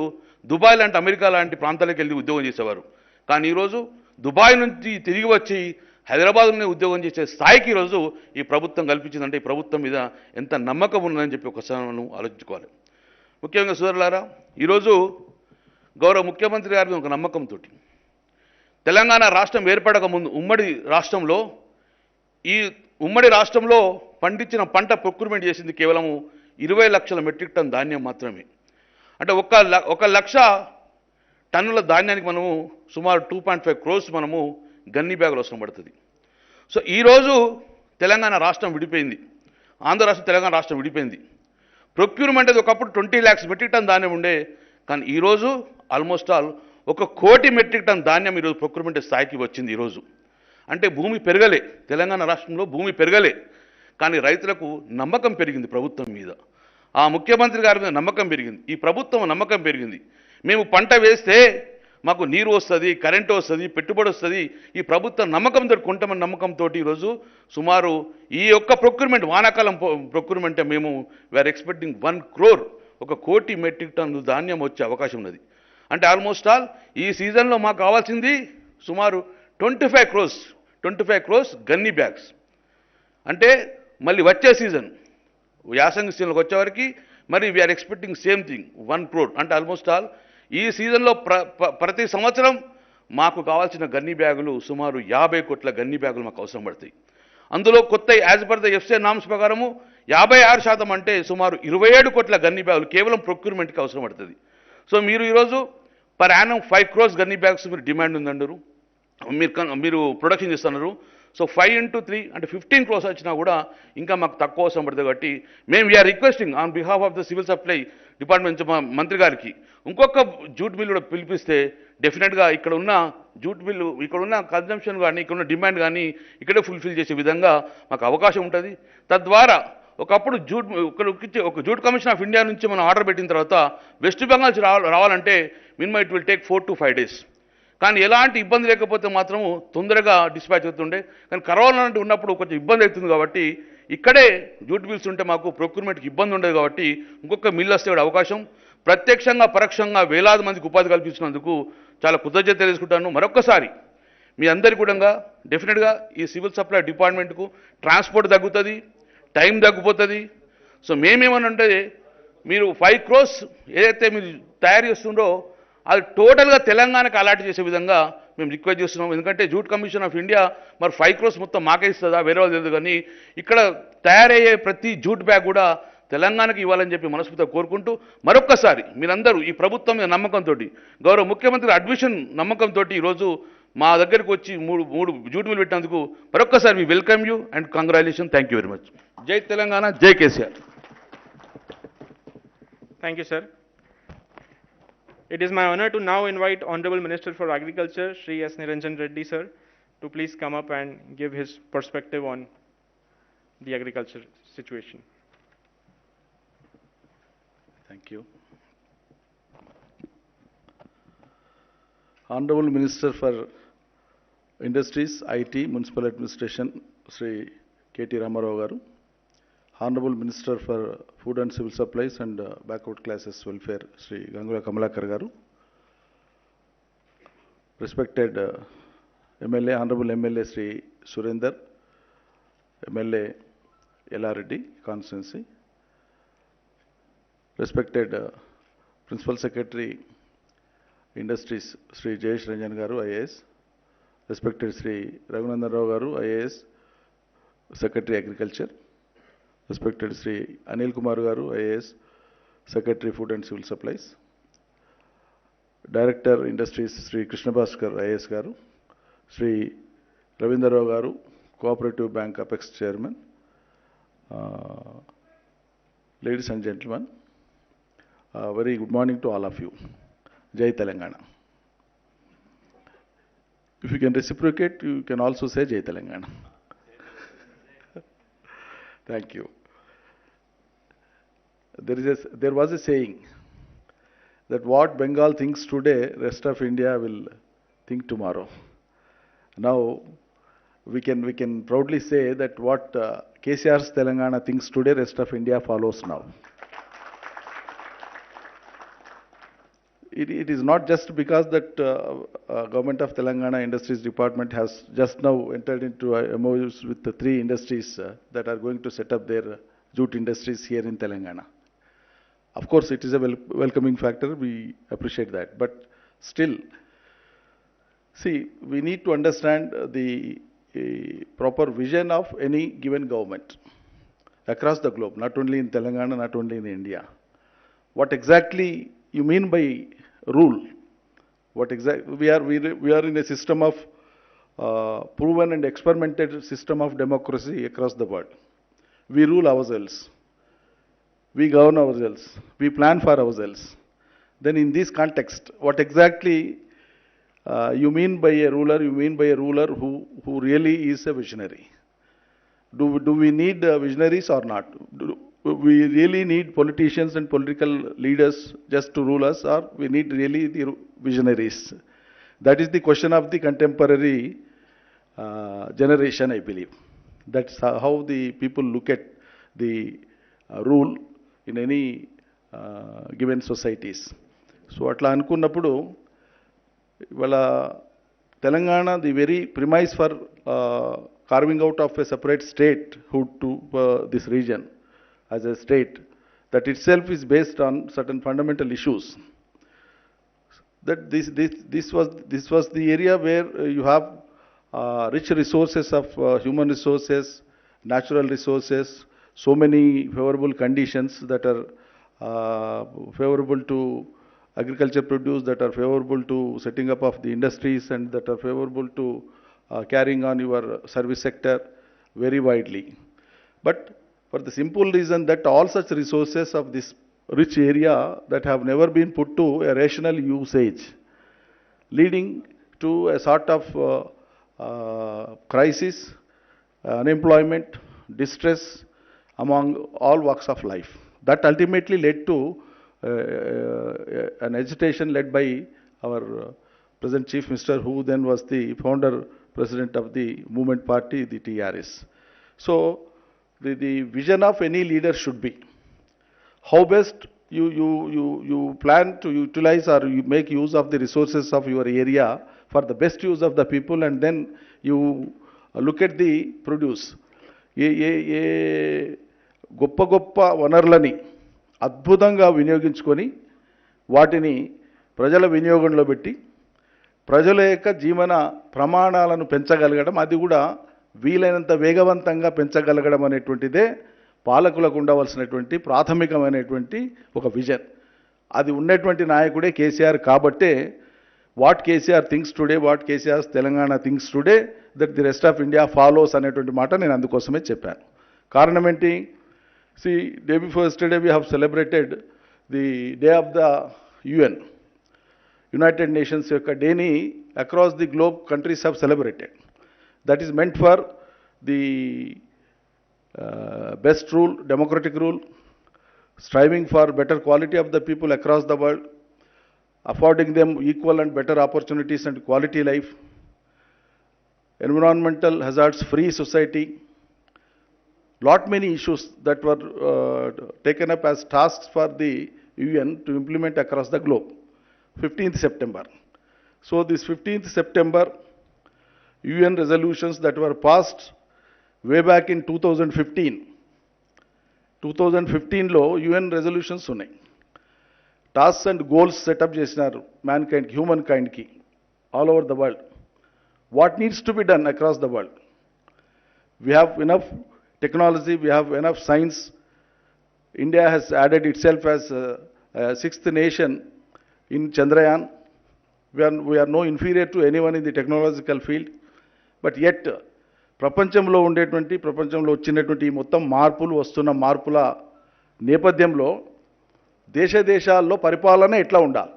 దుబాయ్ లాంటి, అమెరికా లాంటి ప్రాంతాలకు వెళ్ళి ఉద్యోగం చేసేవారు. కానీ ఈరోజు దుబాయ్ నుంచి తిరిగి వచ్చి హైదరాబాద్లోనే ఉద్యోగం చేసే స్థాయికి ఈరోజు ఈ ప్రభుత్వం కల్పించిందంటే ఈ ప్రభుత్వం మీద ఎంత నమ్మకం ఉన్నదని చెప్పి ఒకసారి మనం ఆలోచించుకోవాలి. ముఖ్యంగా సోదరులారా, ఈరోజు గౌరవ ముఖ్యమంత్రి గారి ఒక నమ్మకంతో తెలంగాణ రాష్ట్రం ఏర్పడక ముందు ఈ ఉమ్మడి రాష్ట్రంలో పండించిన పంట ప్రొక్యూర్మెంట్ చేసింది కేవలం 20 లక్షల మెట్రిక్ టన్ ధాన్యం మాత్రమే. అంటే 1 లక్ష టన్నుల ధాన్యానికి మనము సుమారు 2.5 crores మనము గన్ని బ్యాగులు అవసరం పడుతుంది. సో ఈరోజు తెలంగాణ రాష్ట్రం విడిపోయింది, ఆంధ్ర రాష్ట్రం తెలంగాణ రాష్ట్రం విడిపోయింది. ప్రొక్యూర్మెంట్ అది ఒకప్పుడు 20 lakhs మెట్రిక్ టన్ ధాన్యం ఉండే, కానీ ఈరోజు ఆల్మోస్ట్ ఆల్ 1 కోటి మెట్రిక్ టన్ ధాన్యం ఈరోజు ప్రొక్యూర్మెంట్ స్థాయికి వచ్చింది. ఈరోజు అంటే భూమి పెరగలే, తెలంగాణ రాష్ట్రంలో భూమి పెరగలే, కానీ రైతులకు నమ్మకం పెరిగింది ప్రభుత్వం మీద. ఆ ముఖ్యమంత్రి గారి మీద నమ్మకం పెరిగింది, ఈ ప్రభుత్వం నమ్మకం పెరిగింది. మేము పంట వేస్తే మాకు నీరు వస్తుంది, కరెంటు వస్తుంది, పెట్టుబడి వస్తుంది, ఈ ప్రభుత్వం నమ్మకంతో కొంటామని నమ్మకంతో ఈరోజు సుమారు ఈ యొక్క ప్రొక్యూర్మెంట్ వానాకాలం ప్రొక్యూర్మెంట్ మేము వీఆర్ ఎక్స్పెక్టింగ్ 1 crore 1 కోటి మెట్రిక్ టన్ను ధాన్యం వచ్చే అవకాశం ఉన్నది. అంటే ఆల్మోస్ట్ ఆల్ ఈ సీజన్లో మాకు కావాల్సింది సుమారు 25 crores గన్నీ బ్యాగ్స్. అంటే మళ్ళీ వచ్చే సీజన్ యాసంగి సీజన్లోకి వచ్చేవారికి మరి we are expecting same thing 1 crore. అంటే ఆల్మోస్ట్ ఆల్ ఈ సీజన్లో ప్రతి సంవత్సరం మాకు కావాల్సిన గన్నీ బ్యాగులు సుమారు 50 కోట్ల గన్నీ బ్యాగులు మాకు అవసరం పడతాయి. అందులో కొత్త as per the FCI norms ప్రకారము 56% అంటే సుమారు 27 కోట్ల గన్నీ బ్యాగులు కేవలం ప్రొక్యూర్మెంట్కి అవసరం పడుతుంది. సో మీరు ఈరోజు per annum 5 crores gunny bags మీరు డిమాండ్ ఉందంటారు, మీరు ప్రొడక్షన్ చేస్తున్నారు. సో 5 into 3 అంటే 15 crores వచ్చినా కూడా ఇంకా మాకు తక్కువ అవసరం పడుతుంది. కాబట్టి మేము we are requesting on behalf of the civil supply department మంత్రి గారికి ఇంకొక జూట్ మిల్ కూడా పిలిపిస్తే డెఫినెట్గా ఇక్కడ ఉన్న జూట్ మిల్లు, ఇక్కడ ఉన్న కన్జంప్షన్ కానీ, ఇక్కడ ఉన్న డిమాండ్ కానీ ఇక్కడే ఫుల్ఫిల్ చేసే విధంగా మాకు అవకాశం ఉంటుంది. తద్వారా ఒకప్పుడు ఒక జూట్ కమిషన్ ఆఫ్ ఇండియా నుంచి మనం ఆర్డర్ పెట్టిన తర్వాత వెస్ట్ బెంగాల్ రావాలంటే minimum it will take 4 to 5 days. కానీ ఎలాంటి ఇబ్బంది లేకపోతే మాత్రము తొందరగా డిస్పాచ్ అవుతుండే. కానీ కరోనా లాంటి ఉన్నప్పుడు కొంచెం ఇబ్బంది అవుతుంది కాబట్టి ఇక్కడే జూట్ మిల్స్ ఉంటే మాకు ప్రొక్యూర్మెంట్కి ఇబ్బంది ఉండదు. కాబట్టి ఇంకొక మిల్ వస్తే అవకాశం ప్రత్యక్షంగా పరోక్షంగా వేలాది మందికి ఉపాధి కల్పించినందుకు చాలా కృతజ్ఞత తెలుసుకుంటాను. మరొక్కసారి మీ అందరి కూడా డెఫినెట్గా ఈ సివిల్ సప్లై డిపార్ట్మెంట్కు ట్రాన్స్పోర్ట్ తగ్గుతుంది, టైం తగ్గిపోతుంది. సో మేమేమనంటే మీరు 5 crores ఏదైతే మీరు తయారు చేస్తుండో అది టోటల్గా తెలంగాణకు అలాట్ చేసే విధంగా మేము రిక్వెస్ట్ చేస్తున్నాం. ఎందుకంటే జూట్ కమిషన్ ఆఫ్ ఇండియా మరి 5 crores మొత్తం మాకే ఇస్తుందా, వేరే వాళ్ళు తెలియదు. కానీ ఇక్కడ తయారయ్యే ప్రతి జూట్ బ్యాగ్ కూడా తెలంగాణకు ఇవ్వాలని చెప్పి మనస్ఫూర్తిగా కోరుకుంటూ మరొక్కసారి మీరందరూ ఈ ప్రభుత్వం మీద నమ్మకంతో, గౌరవ ముఖ్యమంత్రి అడ్మిషన్ నమ్మకంతో ఈరోజు మా దగ్గరికి వచ్చి మూడు జూట్ మిల్ పెట్టినందుకు మరొక్కసారి మీ welcome you and congratulation. Thank you very much. జై తెలంగాణ, జై KCR. Thank you, sir. It is my honor to now invite Honorable Minister for Agriculture, Shri S. Niranjan Reddy, sir, to please come up and give his perspective on the agriculture situation. Thank you. Honorable Minister for Industries, IT, Municipal Administration, Sri K.T. Ramarao Garu. Honorable Minister for Food and Civil Supplies and Backward Classes Welfare, Sri Gangula Kamalakar Garu. Respected MLA, Honorable MLA Sri Surender, MLA Yellaredi constituency. Respected Principal Secretary Industries Sri Jayesh Ranjan Garu, IAS. Respected Sri Raghunandan Rao Garu, IAS, Secretary Agriculture. Respected Sri Anil Kumar Garu, IAS, Secretary Food and Civil Supplies. Director Industries Sri Krishna Bhaskar, IAS Garu. Sri Ravindra Rao Garu, Cooperative Bank Apex Chairman. Ladies and gentlemen, very good morning to all of you. Jai Telangana. If you can reciprocate, you can also say Jai Telangana. Thank you. There was a saying that what Bengal thinks today, rest of India will think tomorrow. Now we can proudly say that what KCR's Telangana thinks today, rest of India follows now. It is not just because that Government of Telangana Industries Department has just now entered into MOUs with the 3 industries that are going to set up their jute industries here in Telangana. Of course, it is a welcoming factor. We appreciate that. But still, see, we need to understand the proper vision of any given government across the globe, not only in Telangana, not only in India. What exactly you mean by rule? What exactly we are in a system of proven and experimented system of democracy across the world. We rule ourselves, we govern ourselves, we plan for ourselves. Then in this context, what exactly you mean by a ruler? You mean by a ruler who really is a visionary? Do we need visionaries or not? Do we really need politicians and political leaders just to rule us, or we need really the visionaries? That is the question of the contemporary generation, I believe. That's how the people look at the rule in any given societies. So atla anukunnappudu ivala Telangana, the very premise for carving out of a separate statehood to this region as a state, that itself is based on certain fundamental issues. That this was the area where you have rich resources of human resources, natural resources, so many favorable conditions that are favorable to agriculture produce, that are favorable to setting up of the industries, and that are favorable to carrying on your service sector very widely. But for the simple reason that all such resources of this rich area that have never been put to a rational usage, leading to a sort of crisis, unemployment, distress among all walks of life. That ultimately led to an agitation led by our present Chief Minister, who then was the founder president of the movement party, the TRS. So the vision of any leader should be how best you plan to utilize or you make use of the resources of your area for the best use of the people, and then you look at the produce. ఏ గొప్ప గొప్ప వనరులని అద్భుతంగా వినియోగించుకొని వాటిని ప్రజల వినియోగంలో పెట్టి ప్రజల యొక్క జీవన ప్రమాణాలను పెంచగలగడం, అది కూడా వీలైనంత వేగవంతంగా పెంచగలగడం అనేటువంటిదే పాలకులకు ఉండవలసినటువంటి ప్రాథమికమైనటువంటి ఒక విజన్. అది ఉన్నటువంటి నాయకుడే కేసీఆర్. కాబట్టే what KCR thinks today, what KCR Telangana thinks today, that the rest of India follows అనేటువంటి మాట నేను అందుకోసమే చెప్పాను. కారణం ఏంటి? Day before yesterday we have celebrated the day of the UN, United nations యొక్క డేని across the globe countries have celebrated. That is meant for the best rule, democratic rule, striving for better quality of the people across the world, affording them equal and better opportunities and quality life, environmental hazards free society, lot many issues that were taken up as tasks for the UN to implement across the globe. 15th September. So this 15th September UN resolutions that were passed way back in 2015. 2015లో UN resolutions ఉన్నాయి. Tasks and goals setup చేసినారు mankind, human కైండ్కి all over the world. What needs to be done across the world? We have enough technology, we have enough science. India has added itself as 6th nation in Chandrayaan. we are no inferior to anyone in the technological field. But yet ప్రపంచంలో వచ్చినటువంటి మొత్తం మార్పులు, వస్తున్న మార్పుల నేపథ్యంలో దేశాల్లో పరిపాలన ఎట్లా ఉండాలి,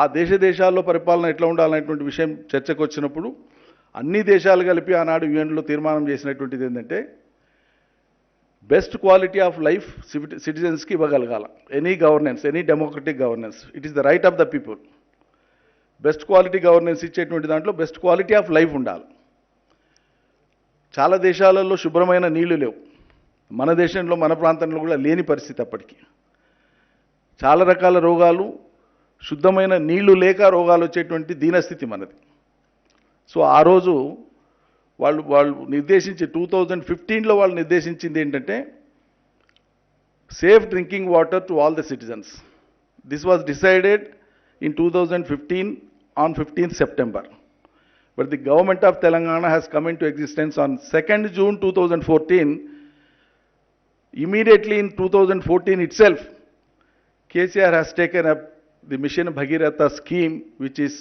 ఆ దేశాల్లో పరిపాలన ఎట్లా ఉండాలనేటువంటి విషయం చర్చకు వచ్చినప్పుడు అన్ని దేశాలు కలిపి ఆనాడు యుఎన్లో తీర్మానం చేసినటువంటిది ఏంటంటే బెస్ట్ క్వాలిటీ ఆఫ్ లైఫ్ సిటిజన్స్కి ఇవ్వగలగాల. Any governance, any democratic governance, it is the right of the people. Best quality governance ఇచ్చేటువంటి దాంట్లో బెస్ట్ క్వాలిటీ ఆఫ్ లైఫ్ ఉండాలి. చాలా దేశాలలో శుభ్రమైన నీళ్లు లేవు. మన దేశంలో, మన ప్రాంతంలో కూడా లేని పరిస్థితి అప్పటికి. చాలా రకాల రోగాలు, శుద్ధమైన నీళ్లు లేక రోగాలు వచ్చేటువంటి దీనస్థితి మనది. సో ఆ రోజు వాళ్ళు నిర్దేశించి 2015లో వాళ్ళు నిర్దేశించింది ఏంటంటే safe drinking water to all the citizens. This was decided in 2015 on 15th September. But the government of Telangana has come into existence on 2nd June 2014. Immediately in 2014 itself, KCR has taken up the Mission Bhagiratha scheme, which is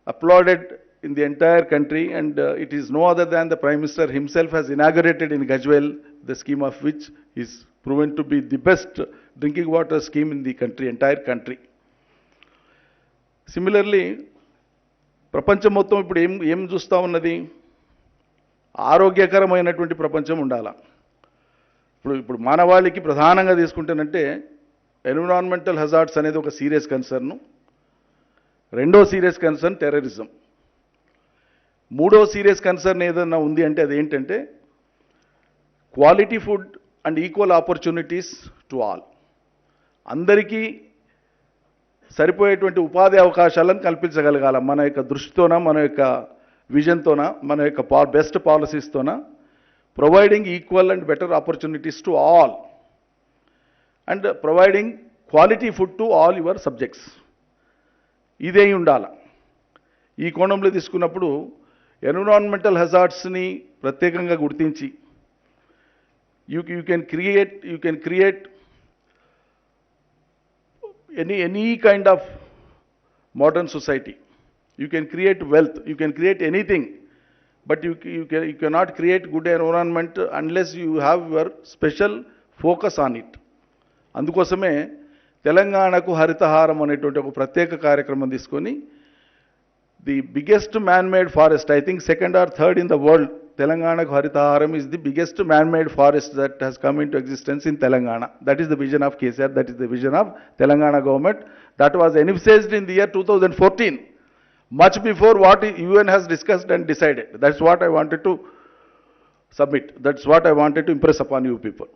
applauded in the entire country, and it is no other than the Prime Minister himself has inaugurated in Gajwel, the scheme of which is proven to be the best drinking water scheme in the country, entire country. Similarly ప్రపంచం మొత్తం ఇప్పుడు ఏం చూస్తూ ఉన్నది? ఆరోగ్యకరమైనటువంటి ప్రపంచం ఉండాలా. ఇప్పుడు మానవాళికి ప్రధానంగా తీసుకుంటేనంటే ఎన్విరాన్మెంటల్ హజార్డ్స్ అనేది ఒక సీరియస్ కన్సర్న్. రెండో సీరియస్ కన్సర్న్ టెర్రరిజం. మూడో సీరియస్ కన్సర్న్ ఏదన్నా ఉంది అంటే అదేంటంటే quality food and equal opportunities to all. అందరికీ సరిపోయేటువంటి ఉపాధి అవకాశాలను కల్పించగలగాల. మన యొక్క దృష్టితోన, మన యొక్క విజన్తోన, మన యొక్క బెస్ట్ పాలసీస్తోన providing equal and better opportunities to all and providing quality food to all your subjects. ఇదే ఉండాల. ఈ కోణంలో తీసుకున్నప్పుడు ఎన్విరాన్మెంటల్ హజార్డ్స్ని ప్రత్యేకంగా గుర్తించి you can create any kind of modern society. You can create wealth, you can create anything, but you cannot create good environment unless you have your special focus on it. అందుకోసమే తెలంగాణకు హరితహారం అనేటువంటి ఒక ప్రత్యేక కార్యక్రమం తీసుకొని the biggest man made forest, I think 2nd or 3rd in the world, Telanganaku Haritaharam is the biggest man-made forest that has come into existence in Telangana. That is the vision of KCR, that is the vision of Telangana government. That was envisaged in the year 2014, much before what UN has discussed and decided. That's what I wanted to submit. That's what I wanted to impress upon you people.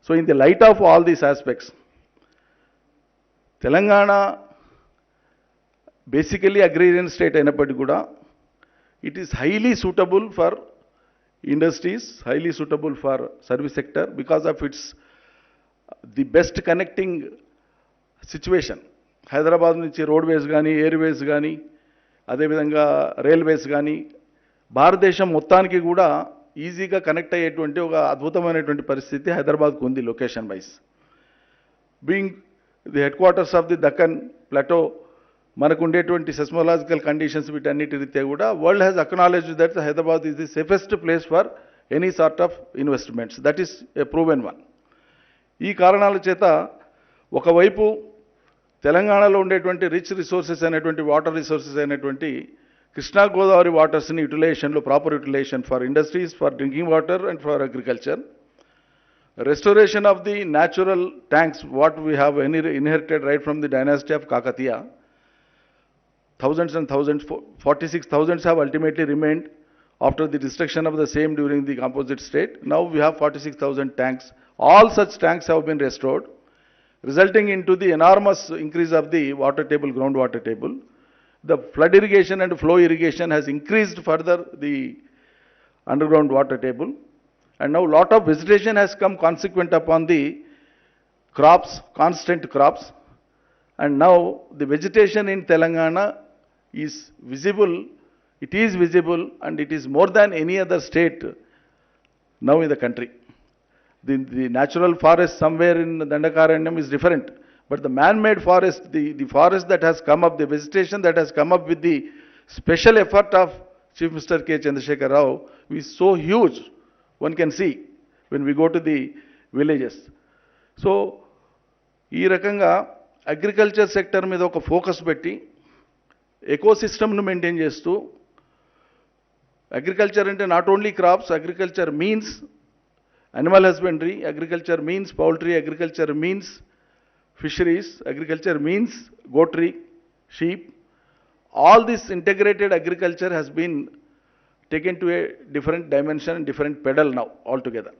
So in the light of all these aspects, Telangana basically agrarian state అయినప్పటికీ కూడా it is highly suitable for industries, highly suitable for service sector because of its the best connecting situation. Hyderabad నుంచి roadways కానీ Airways కానీ అదేవిధంగా railways కానీ భారతదేశం మొత్తానికి కూడా ఈజీగా కనెక్ట్ అయ్యేటువంటి ఒక అద్భుతమైనటువంటి పరిస్థితి హైదరాబాద్కు ఉంది location wise. Being the headquarters of the Deccan plateau, మనకు ఉండేటువంటి సెస్మోలాజికల్ కండిషన్స్ వీటన్నిటి రీత్యా కూడా world has acknowledge that Hyderabad is the safest place for any sort of investments. That is a proven one. ఈ కారణాల చేత ఒకవైపు తెలంగాణలో ఉండేటువంటి రిచ్ రిసోర్సెస్ అయినటువంటి వాటర్ రిసోర్సెస్ అయినటువంటి కృష్ణా గోదావరి వాటర్స్ని యూటిలైజేషన్లో proper utilization for industries, for drinking water and for agriculture, restoration of the natural tanks what we have inherited right from the dynasty of Kakatiya. Thousands and thousands, 46,000 have ultimately remained after the destruction of the same during the composite state. Now we have 46,000 tanks. All such tanks have been restored, resulting into the enormous increase of the water table, groundwater table. The flood irrigation and flow irrigation has increased further the underground water table. And now lot of vegetation has come consequent upon the crops, constant crops. And now the vegetation in Telangana is visible, and it is more than any other state now in the country. The natural forest somewhere in Dandakaranyam is different, but the man-made forest, the forest that has come up, the vegetation that has come up with the special effort of Chief Mr. K. Chandrasekhar Rao is so huge, one can see when we go to the villages. So, ఈ రకంగా agriculture sector మీద ఒక focus పెట్టి ఎకోసిస్టమ్ను maintain చేస్తూ, agriculture అంటే not only crops, agriculture means animal husbandry, agriculture means poultry, agriculture means fisheries, agriculture means goatry, sheep. All this integrated agriculture has been taken to a different dimension and different pedal now altogether.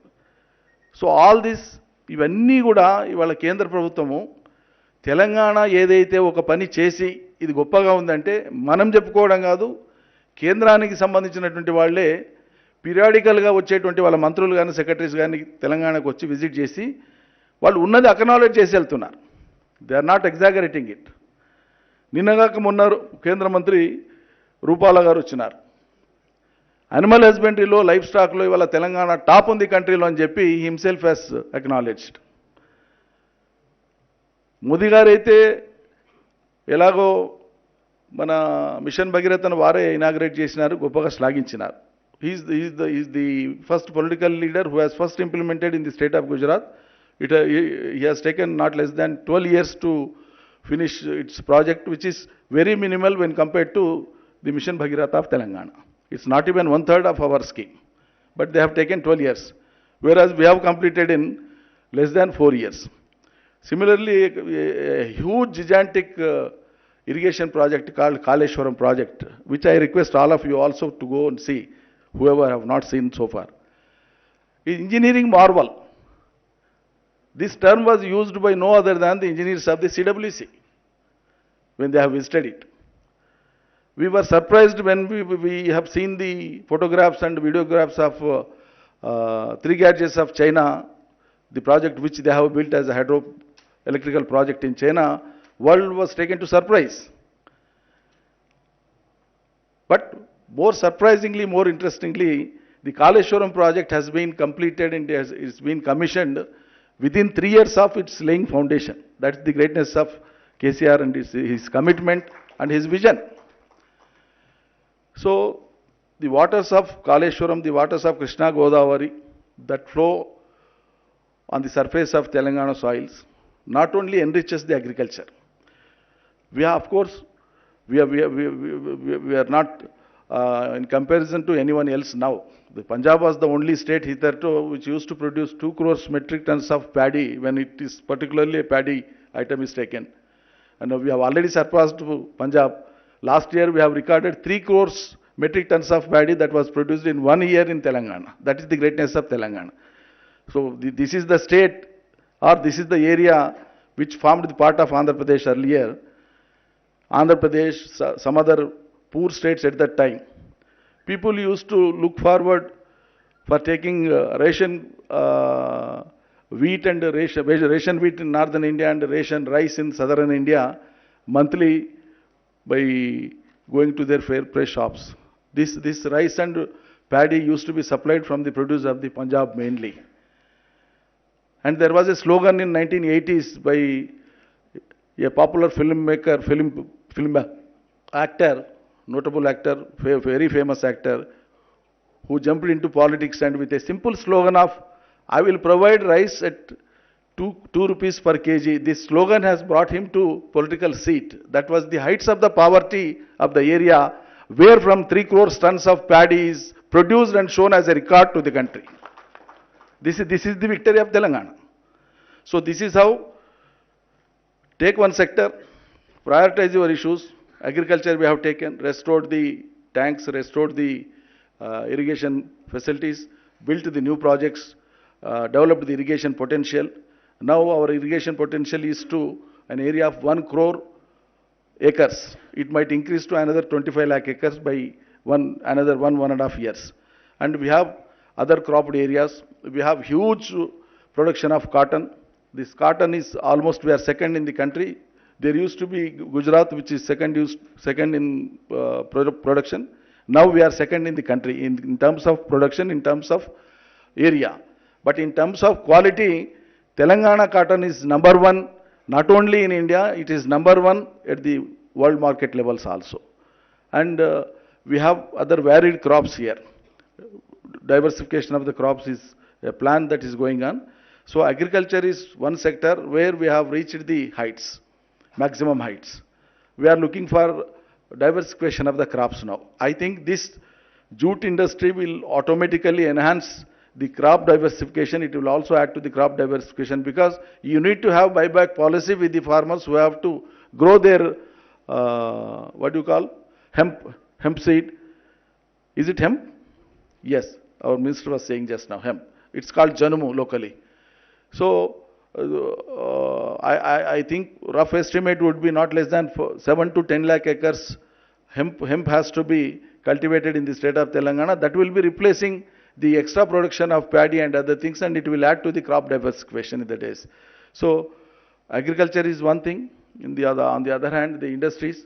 So all this, ఇవన్నీ కూడా ఇవాళ కేంద్ర ప్రభుత్వము తెలంగాణ ఏదైతే ఒక పని చేసి ఇది గొప్పగా ఉందంటే మనం చెప్పుకోవడం కాదు, కేంద్రానికి సంబంధించినటువంటి వాళ్ళే పీరియాడికల్గా వచ్చేటువంటి వాళ్ళ మంత్రులు కానీ సెక్రటరీస్ కానీ తెలంగాణకు వచ్చి విజిట్ చేసి వాళ్ళు ఉన్నది అక్నాలెడ్జ్ చేసి వెళ్తున్నారు. They are not exaggerating it. నిన్నగాక మొన్న కేంద్ర మంత్రి రూపాల గారు వచ్చినారు. అనిమల్ హస్బెండరీలో, లైఫ్ స్టాక్లో ఇవాళ తెలంగాణ టాప్ ఉంది కంట్రీలో అని చెప్పి హిమ్సెల్ఫ్ హ్యాస్ అక్నాలెడ్జ్డ్. మోదీ గారు అయితే ఎలాగో మన మిషన్ భగీరథను వారే ఇనాగ్రేట్ చేసినారు, గొప్పగా శ్లాఘించినారు. He's the first political leader who has first implemented in the state of Gujarat. He has taken not less than 12 years to finish its project, which is very minimal when compared to the Mission Bhagiratha of Telangana. It's not even 1/3 of our scheme, but they have taken 12 years, whereas we have completed in less than 4 years. Similarly, a huge gigantic irrigation project called Kaleshwaram project, which I request all of you also to go and see, whoever have not seen so far. Engineering marvel. This term was used by no other than the engineers of the CWC when they have visited it. We were surprised when we have seen the photographs and videographs of 3 gauges of China, the project which they have built as a hydroelectrical project in China. World was taken to surprise. But more surprisingly, more interestingly, the Kaleshwaram project has been completed and it's been commissioned within 3 years of its laying foundation. That's the greatness of KCR and his commitment and his vision. So, the waters of Kaleshwaram, the waters of Krishna Godavari that flow on the surface of Telangana soils not only enriches the agriculture. We are, of course, we are not in comparison to anyone else now. The Punjab was the only state hitherto which used to produce 2 crores metric tons of paddy when it is particularly a paddy item is taken. And we have already surpassed Punjab. Last year we have recorded 3 crores metric tons of paddy that was produced in 1 year in Telangana. That is the greatness of Telangana. So this is the state or this is the area which formed the part of Andhra Pradesh earlier. Andhra Pradesh, some other poor states at that time. People used to look forward for taking ration wheat and ration wheat in northern India and ration rice in southern India monthly by going to their fair price shops. This rice and paddy used to be supplied from the produce of the Punjab mainly. And there was a slogan in 1980s by a popular film actor, notable actor, very famous actor, who jumped into politics and with a simple slogan of, I will provide rice at 2 rupees per kg. This slogan has brought him to political seat. That was the heights of the poverty of the area, where from 3 crore tons of paddy is produced and shown as a record to the country. This is the victory of Telangana. So this is how, take one sector, prioritize your issues. Agriculture we have taken, restored the tanks, restored the irrigation facilities, built the new projects, developed the irrigation potential. Now our irrigation potential is to an area of 1 crore acres. It might increase to another 25 lakh acres by another 1.5 years. And we have other cropped areas. We have huge production of cotton. This cotton is almost, we are second in the country. There used to be Gujarat, which is second in production. Now we are second in the country in terms of production, in terms of area. But in terms of quality, Telangana cotton is number one, not only in India, it is number one at the world market levels also. And we have other varied crops here. Diversification of the crops is a plan that is going on. So agriculture is one sector where we have reached the heights, maximum heights. We are looking for diversification of the crops now. I think this jute industry will automatically enhance the crop diversification. It will also add to the crop diversification because you need to have buyback policy with the farmers who have to grow their, what do you call, hemp seed. Is it hemp? Yes, our minister was saying just now, hemp. It's called Janumu locally. So, I think rough estimate would be not less than 7 to 10 lakh acres hemp has to be cultivated in the state of Telangana. That will be replacing the extra production of paddy and other things, and it will add to the crop diversification in the days. So, agriculture is one thing. On the other hand, the industries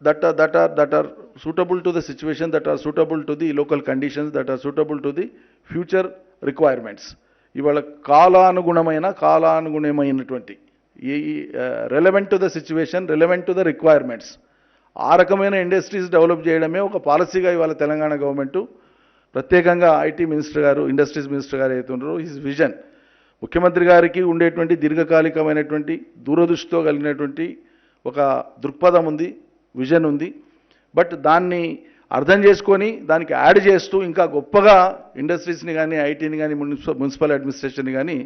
that are suitable to the situation, that are suitable to the local conditions, that are suitable to the future requirements. ఇవాళ కాలానుగుణమైనటువంటి relevant to the situation, relevant to the requirements. ఆ రకమైన industries develop చేయడమే ఒక పాలసీగా ఇవాళ Telangana government ప్రత్యేకంగా IT minister గారు, industries minister గారు అవుతున్నారు. హిస్ విజన్, ముఖ్యమంత్రి గారికి ఉండేటువంటి దీర్ఘకాలికమైనటువంటి దూరదృష్టితో కలిగినటువంటి ఒక దృక్పథం ఉంది, విజన్ ఉంది. బట్ దాన్ని అర్థం చేసుకొని దానికి యాడ్ చేస్తూ ఇంకా గొప్పగా ఇండస్ట్రీస్ని కానీ, ఐటీని కానీ, మున్సిపల్ అడ్మినిస్ట్రేషన్ని కానీ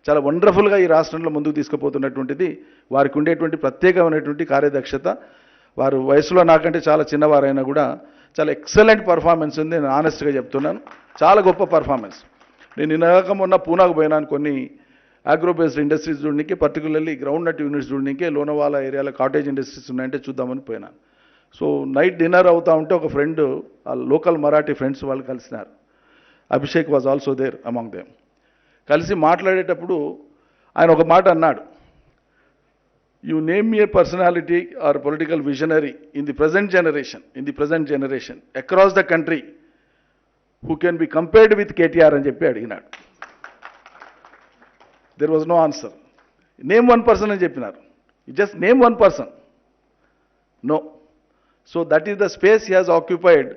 చాలా వండర్ఫుల్గా ఈ రాష్ట్రంలో ముందుకు తీసుకుపోతున్నటువంటిది వారికి ఉండేటువంటి ప్రత్యేకమైనటువంటి కార్యదక్షత. వారు వయసులో నాకంటే చాలా చిన్నవారైనా కూడా చాలా ఎక్సలెంట్ పర్ఫార్మెన్స్ ఉంది. నేను ఆనెస్ట్గా చెప్తున్నాను, చాలా గొప్ప పర్ఫార్మెన్స్. నేను నిన్నగాక మొన్న పూనాకు పోయినాను కొన్ని అగ్రో బేస్డ్ ఇండస్ట్రీస్ చూడడానికి, పర్టికులర్లీ గ్రౌండ్ నట్ యూనిట్స్ చూడడానికి. లోనవాలా ఏరియాలో కాటేజ్ ఇండస్ట్రీస్ ఉన్నాయంటే చూద్దామని పోయినాను. సో నైట్ డిన్నర్ అవుతా ఉంటే ఒక ఫ్రెండ్, ఆ లోకల్ మరాఠీ ఫ్రెండ్స్ వాళ్ళు కలిసినారు. Abhishek was also there among them. కలిసి మాట్లాడేటప్పుడు ఆయన ఒక మాట అన్నాడు, you name me a personality or political visionary in the present generation across the country who can be compared with KTR అని చెప్పి అడిగినాడు. There was no answer. Name one person అని చెప్పినారు. Just name one person. No. So that is the space he has occupied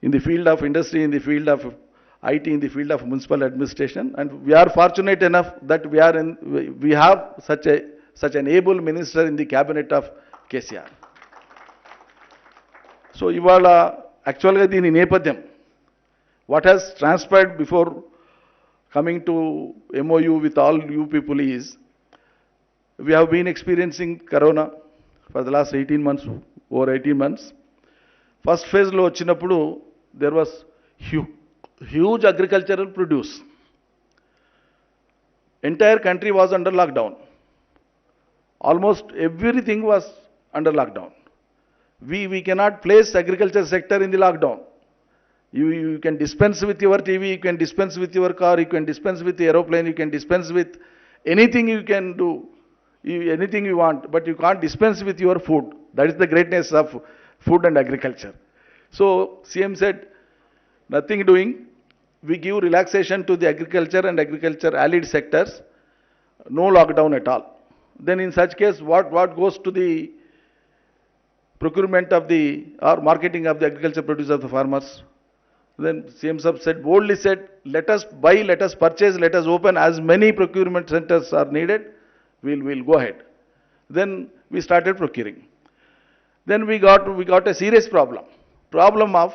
in the field of industry, in the field of IT, in the field of municipal administration, and we are fortunate enough that we have such an able minister in the cabinet of KCR. So ఇవాళ యాక్చువల్గా దీని నేపథ్యం, what has transpired before coming to MOU with all you people is, we have been experiencing corona for the last 18 months, over 18 months. First phase లో వచ్చినప్పుడు there was huge agricultural produce. entire country was under lockdown. Almost everything was under lockdown. We cannot place agriculture sector in the lockdown. You can dispense with your TV, you can dispense with your car, you can dispense with the aeroplane, you can dispense with anything you can do, anything you want, but you can't dispense with your food. That is the greatness of food and agriculture. So CM said, nothing doing, we give relaxation to the agriculture and agriculture allied sectors, no lockdown at all. Then in such case, what goes to the procurement of the, or marketing of the agriculture produce of the farmers? Then CM Sahab said, boldly said, let us buy, let us purchase, let us open as many procurement centers are needed, we'll go ahead. Then we started procuring. Then we got a serious problem of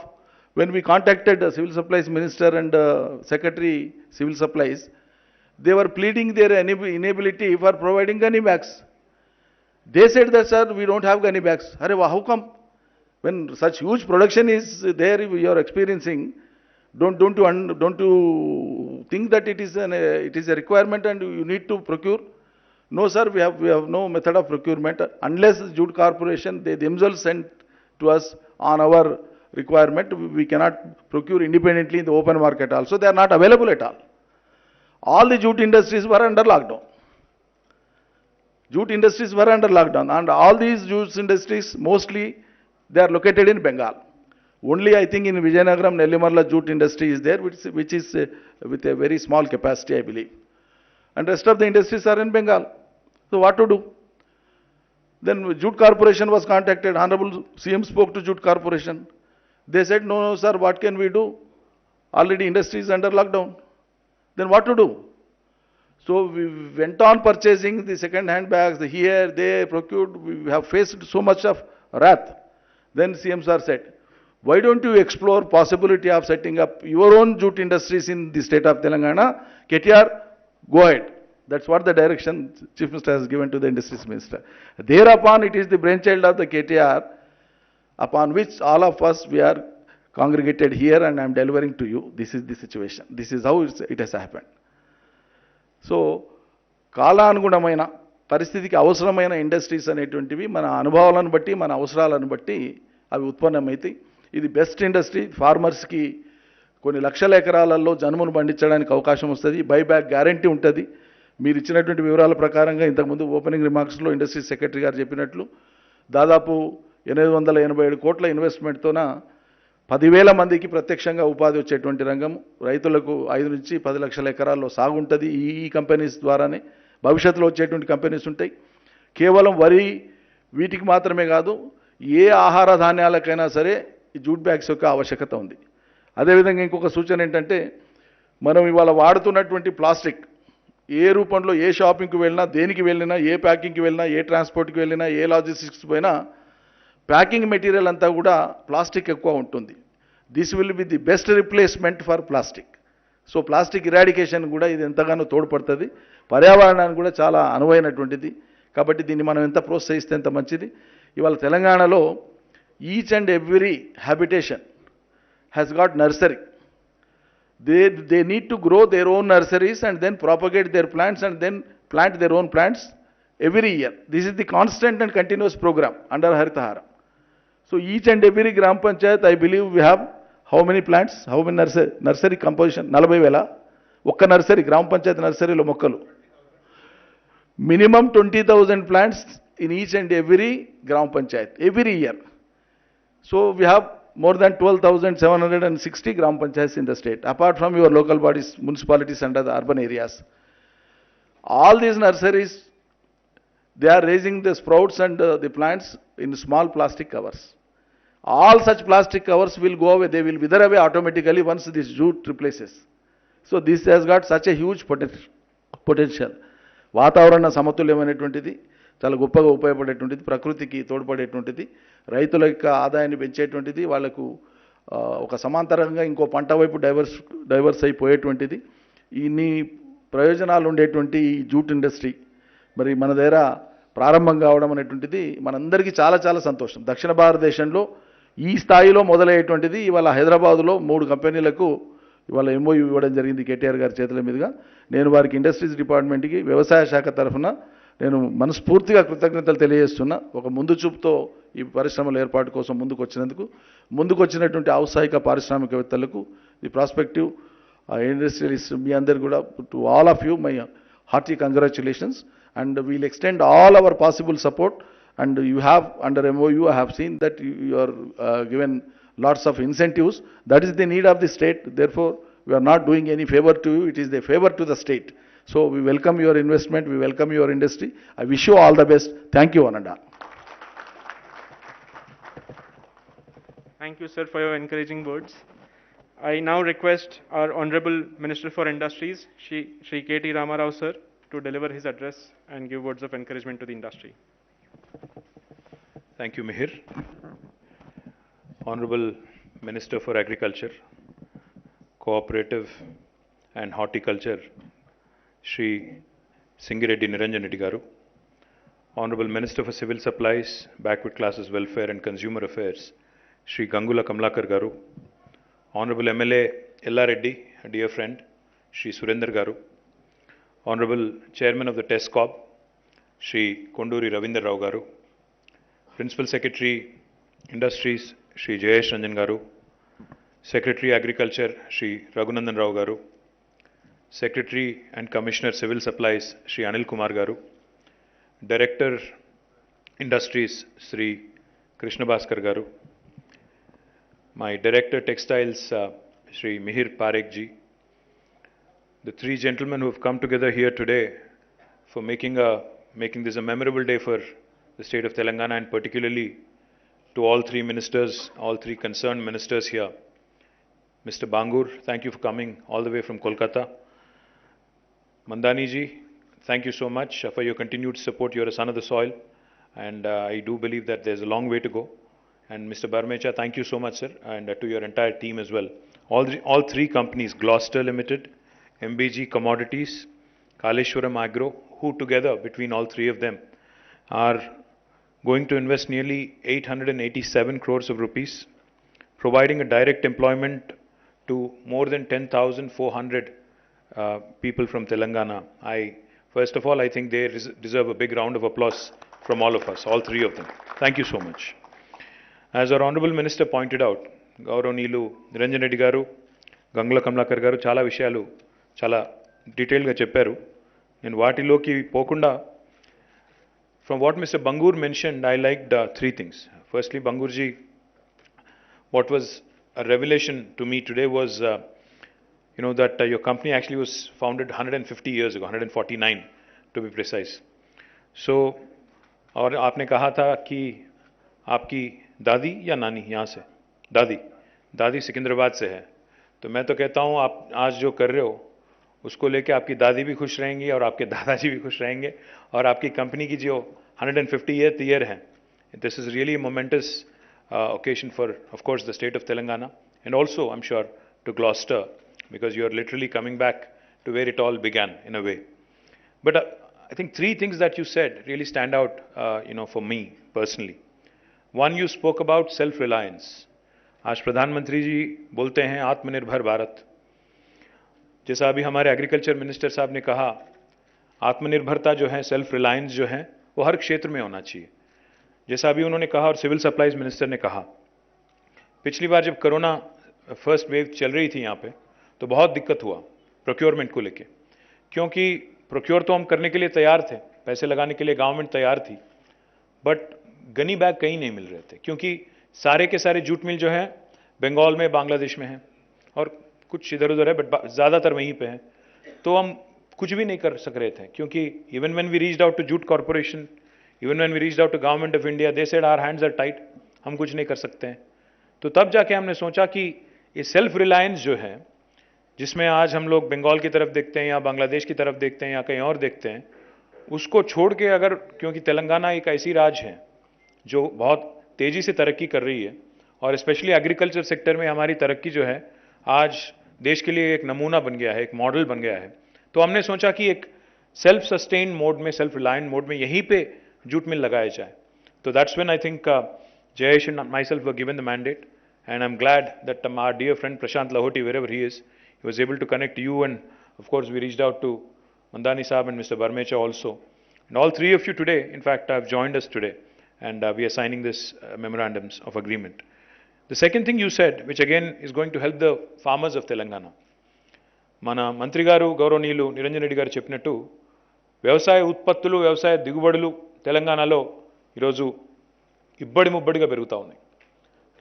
when we contacted the Civil Supplies Minister and Secretary Civil Supplies, they were pleading their inability for providing gunny bags. They said that, sir, we don't have gunny bags. How come? When such huge production is there, you are experiencing, don't you think that it is a requirement and you need to procure? No, sir, we have no method of procurement unless Jute Corporation, they themselves sent to us on our requirement. We cannot procure independently in the open market also. They are not available at all. All the jute industries were under lockdown. Jute industries were under lockdown, and all these jute industries mostly they are located in Bengal. Only I think in Vijayanagaram, Nellimarla jute industry is there, which is with a very small capacity, I believe. And rest of the industries are in Bengal. So what to do? Then Jute Corporation was contacted. Honorable CM spoke to Jute Corporation. They said, no, sir, what can we do? Already industry is under lockdown. Then what to do? So we went on purchasing the second-hand bags, here, they procured. We have faced so much of wrath. Then CM sir said, why don't you explore possibility of setting up your own jute industries in the state of Telangana? KTR, go ahead. That's what the direction Chief Minister has given to the Industries Minister. Thereupon, it is the brainchild of the KTR, upon which all of us, we are congregated here, and I am delivering to you. This is the situation. This is how it has happened. So కాలానుగుణమైన పరిస్థితికి అవసరమైన industries అనేటువంటివి మన అనుభవాలను బట్టి మన అవసరాలను బట్టి అవి ఉత్పన్నమైతాయి. ఇది బెస్ట్ ఇండస్ట్రీ, ఫార్మర్స్కి కొన్ని లక్షల ఎకరాలలో జనుమును పండించడానికి అవకాశం వస్తుంది, బైబ్యాక్ గ్యారంటీ ఉంటుంది. మీరు ఇచ్చినటువంటి వివరాల ప్రకారంగా ఇంతకుముందు ఓపెనింగ్ రిమార్క్స్లో ఇండస్ట్రీ సెక్రటరీ గారు చెప్పినట్లు దాదాపు 887 కోట్ల ఇన్వెస్ట్మెంట్తోన 10,000 మందికి ప్రత్యక్షంగా ఉపాధి వచ్చేటువంటి రంగం, రైతులకు 5 నుంచి 10 లక్షల ఎకరాల్లో సాగు ఉంటుంది. ఈ కంపెనీస్ ద్వారానే భవిష్యత్తులో వచ్చేటువంటి కంపెనీస్ ఉంటాయి. కేవలం వరి వీటికి మాత్రమే కాదు, ఏ ఆహార ధాన్యాలకైనా సరే ఈ జూట్ బ్యాగ్స్ యొక్క ఆవశ్యకత ఉంది. అదేవిధంగా ఇంకొక సూచన ఏంటంటే, మనం ఇవాళ వాడుతున్నటువంటి ప్లాస్టిక్ ఏ రూపంలో ఏ షాపింగ్కి వెళ్ళినా, దేనికి వెళ్ళినా, ఏ ప్యాకింగ్కి వెళ్ళినా, ఏ ట్రాన్స్పోర్ట్కి వెళ్ళినా, ఏ లాజిస్టిక్స్ పోయినా ప్యాకింగ్ మెటీరియల్ అంతా కూడా ప్లాస్టిక్ ఎక్కువ ఉంటుంది. This will be the best replacement for plastic. So plastic eradication కూడా ఇది ఎంతగానో తోడ్పడుతుంది, పర్యావరణానికి కూడా చాలా అనువైనటువంటిది. కాబట్టి దీన్ని మనం ఎంత ప్రోత్సహిస్తే ఎంత మంచిది. ఇవాళ తెలంగాణలో each and every habitation has got nursery. They need to grow their own nurseries and then propagate their plants and then plant their own plants every year. This is the constant and continuous program under Haritahara. So each and every Gram Panchayat, I believe we have how many plants, how many nursery composition, 40,000. Okka nursery, Gram Panchayat nursery lo mokkalu. Minimum 20,000 plants in each and every Gram Panchayat, every year. So we have more than 12,760 Gram Panchayats in the state, apart from your local bodies, municipalities under the urban areas. All these nurseries, they are raising the sprouts and the plants in small plastic covers. All such plastic covers will go away, they will wither away automatically once this jute replaces. So this has got such a huge potential. వాతావరణ సమతుల్యమైనటువంటిది, చాలా గొప్పగా ఉపయోగపడేటువంటిది, ప్రకృతికి తోడ్పడేటువంటిది, రైతుల యొక్క ఆదాయాన్ని పెంచేటువంటిది, వాళ్లకు ఒక సమాంతరంగా ఇంకో పంట వైపు డైవర్స్ అయిపోయేటువంటిది, ఇన్ని ప్రయోజనాలు ఉండేటువంటి ఈ జూట్ ఇండస్ట్రీ మరి మన దగ్గర ప్రారంభం కావడం అనేటువంటిది మనందరికీ చాలా చాలా సంతోషం. దక్షిణ భారతదేశంలో ఈ స్థాయిలో మొదలయ్యేటువంటిది ఇవాళ హైదరాబాదులో 3 కంపెనీలకు ఇవాళ ఎంఓయూ ఇవ్వడం జరిగింది కేటీఆర్ గారి చేతుల మీదుగా. నేను వారికి ఇండస్ట్రీస్ డిపార్ట్మెంట్కి వ్యవసాయ శాఖ తరఫున నేను మనస్ఫూర్తిగా కృతజ్ఞతలు తెలియజేస్తున్నా. ఒక ముందు చూపుతో ఈ పరిశ్రమల ఏర్పాటు కోసం ముందుకు వచ్చినటువంటి ఔత్సాహిక పారిశ్రామికవేత్తలకు, ది ప్రాస్పెక్టివ్ ఇండస్ట్రియలిస్ట్, మీ అందరు కూడా, to all of you my hearty congratulations, and we'll extend all our possible support. And you have, under MOU, I have seen that you are given lots of incentives. That is the need of the state. Therefore, we are not doing any favor to you. It is the favor to the state. So we welcome your investment. We welcome your industry. I wish you all the best. Thank you, Ananda. Thank you, sir, for your encouraging words. I now request our Honorable Minister for Industries, Shri K.T. Ramarao, sir, to deliver his address and give words of encouragement to the industry. Thank you, Mihir. Honorable Minister for Agriculture, Cooperative and Horticulture, Shri Singireddy Niranjan Reddy Garu, Honorable Minister for Civil Supplies, Backward Classes Welfare and Consumer Affairs, Shri Gangula Kamlakar Garu, Honorable MLA Ella Reddy, a dear friend, Shri Surendra Garu, Honorable Chairman of the TESCOB, Shri Konduri Ravindra Rao Garu, Principal Secretary Industries, Shri Jayesh Ranjan Garu, Secretary Agriculture, Shri Raghunandan Rao Garu, Secretary and Commissioner Civil Supplies, Shri Anil Kumar Garu, Director Industries, Shri Krishna Bhaskar Garu, my Director Textiles, Shri Mihir Parekh ji, the three gentlemen who have come together here today for making this a memorable day for the state of Telangana, and particularly to all three ministers, all three concerned ministers here. Mr. Bangur, thank you for coming all the way from Kolkata. Mandani ji, thank you so much for your continued support. You're a son of the soil, and I do believe that there's a long way to go. And Mr. Barmecha, thank you so much, sir, and to your entire team as well. All three companies, Gloucester Limited, MBG Commodities, Kaleshwaram Agro, who together, between all three of them, are going to invest nearly 887 crores of rupees, providing a direct employment to more than 10,400 people from Telangana. First of all, I think they deserve a big round of applause from all of us, all three of them. Thank you so much. As our Honorable Minister pointed out, గౌరవనీయులు నిరంజన్ రెడ్డి గారు, గంగుల కమలాకర్ గారు చాలా విషయాలు చాలా డీటెయిల్గా చెప్పారు. నేను వాటిలోకి పోకుండా, from what Mr. Bangur mentioned, I liked three things. Firstly, Bangurji, what was a revelation to me today was, that your company actually was founded 150 years ago, 149 to be precise. So, और आपने कहा था कि आपकी दादी या नानी यहाँ से, दादी सिकंदराबाद से है. तो मैं तो कहता हूँ आप आज जो कर रहे हो उसको लेके आपकी दादी भी खुश रहेंगी और आपके दादाजी भी खुश रहेंगे, और आपकी कंपनी की जो 150th year है, this is really a momentous occasion for, of course, the state of Telangana, and also, I'm sure, to Gloucester, because you are literally coming back to where it all began in a way. But I think three things that you said really stand out, for me personally. One, you spoke about self-reliance. आज प्रधानमंत्री जी बोलते हैं आत्मनिर्भर भारत. जैसा अभी हमारे agriculture minister साहब ने कहा, आत्मनिर्भरता जो है, सेल्फ रिलायंस जो है, वो हर क्षेत्र में होना चाहिए. जैसा अभी उन्होंने कहा और सिविल सप्लाईज मिनिस्टर ने कहा, पिछली बार जब कोरोना फर्स्ट वेव चल रही थी यहाँ पे, तो बहुत दिक्कत हुआ प्रोक्योरमेंट को लेके, क्योंकि प्रोक्योर तो हम करने के लिए तैयार थे, पैसे लगाने के लिए गवर्नमेंट तैयार थी, बट गनी बैग कहीं नहीं मिल रहे थे, क्योंकि सारे के सारे जूट मिल जो है बंगाल में, बांग्लादेश में है, और कुछ इधर उधर है, बट ज़्यादातर वहीं पे है. तो हम कुछ भी नहीं कर सक रहे थे, क्योंकि even when we reached out to jute corporation, even when we reached out to government of India, they said our hands are tight, हम कुछ नहीं कर सकते हैं. तो तब जाके हमने सोचा कि ये सेल्फ रिलायंस जो है, जिसमें आज हम लोग बंगाल की तरफ देखते हैं या बांग्लादेश की तरफ देखते हैं या कहीं और देखते हैं, उसको छोड़ के अगर, क्योंकि तेलंगाना एक ऐसी राज्य है जो बहुत तेजी से तरक्की कर रही है, और स्पेशली एग्रीकल्चर सेक्टर में हमारी तरक्की जो है आज देश के लिए एक नमूना बन गया है, एक मॉडल बन गया है. तो हमने सोचा कि एक सेल्फ सस्टेन मोड में, सेल्फ रिलायंट मोड में यहीं पे जूट मिल लगाया जाए. तो that's when I think Jayesh and myself were given the mandate, and I'm glad that our dear friend Prashant Lahoti, wherever he is, he was able to connect you, and of course we reached out to Mandani Saab and Mr. Barmecha also. And all three of you today, in fact, have joined us today, and we are signing this memorandums of agreement. The second thing you said, which again is going to help the farmers of Telangana, మన మంత్రి గారు గౌరవనీయులు నిరంజన్ రెడ్డి గారు చెప్పినట్టు వ్యవసాయ ఉత్పత్తులు వ్యవసాయ దిగుబడులు తెలంగాణలో ఈరోజు ఇబ్బడి ముబ్బడిగా పెరుగుతూ ఉన్నాయి.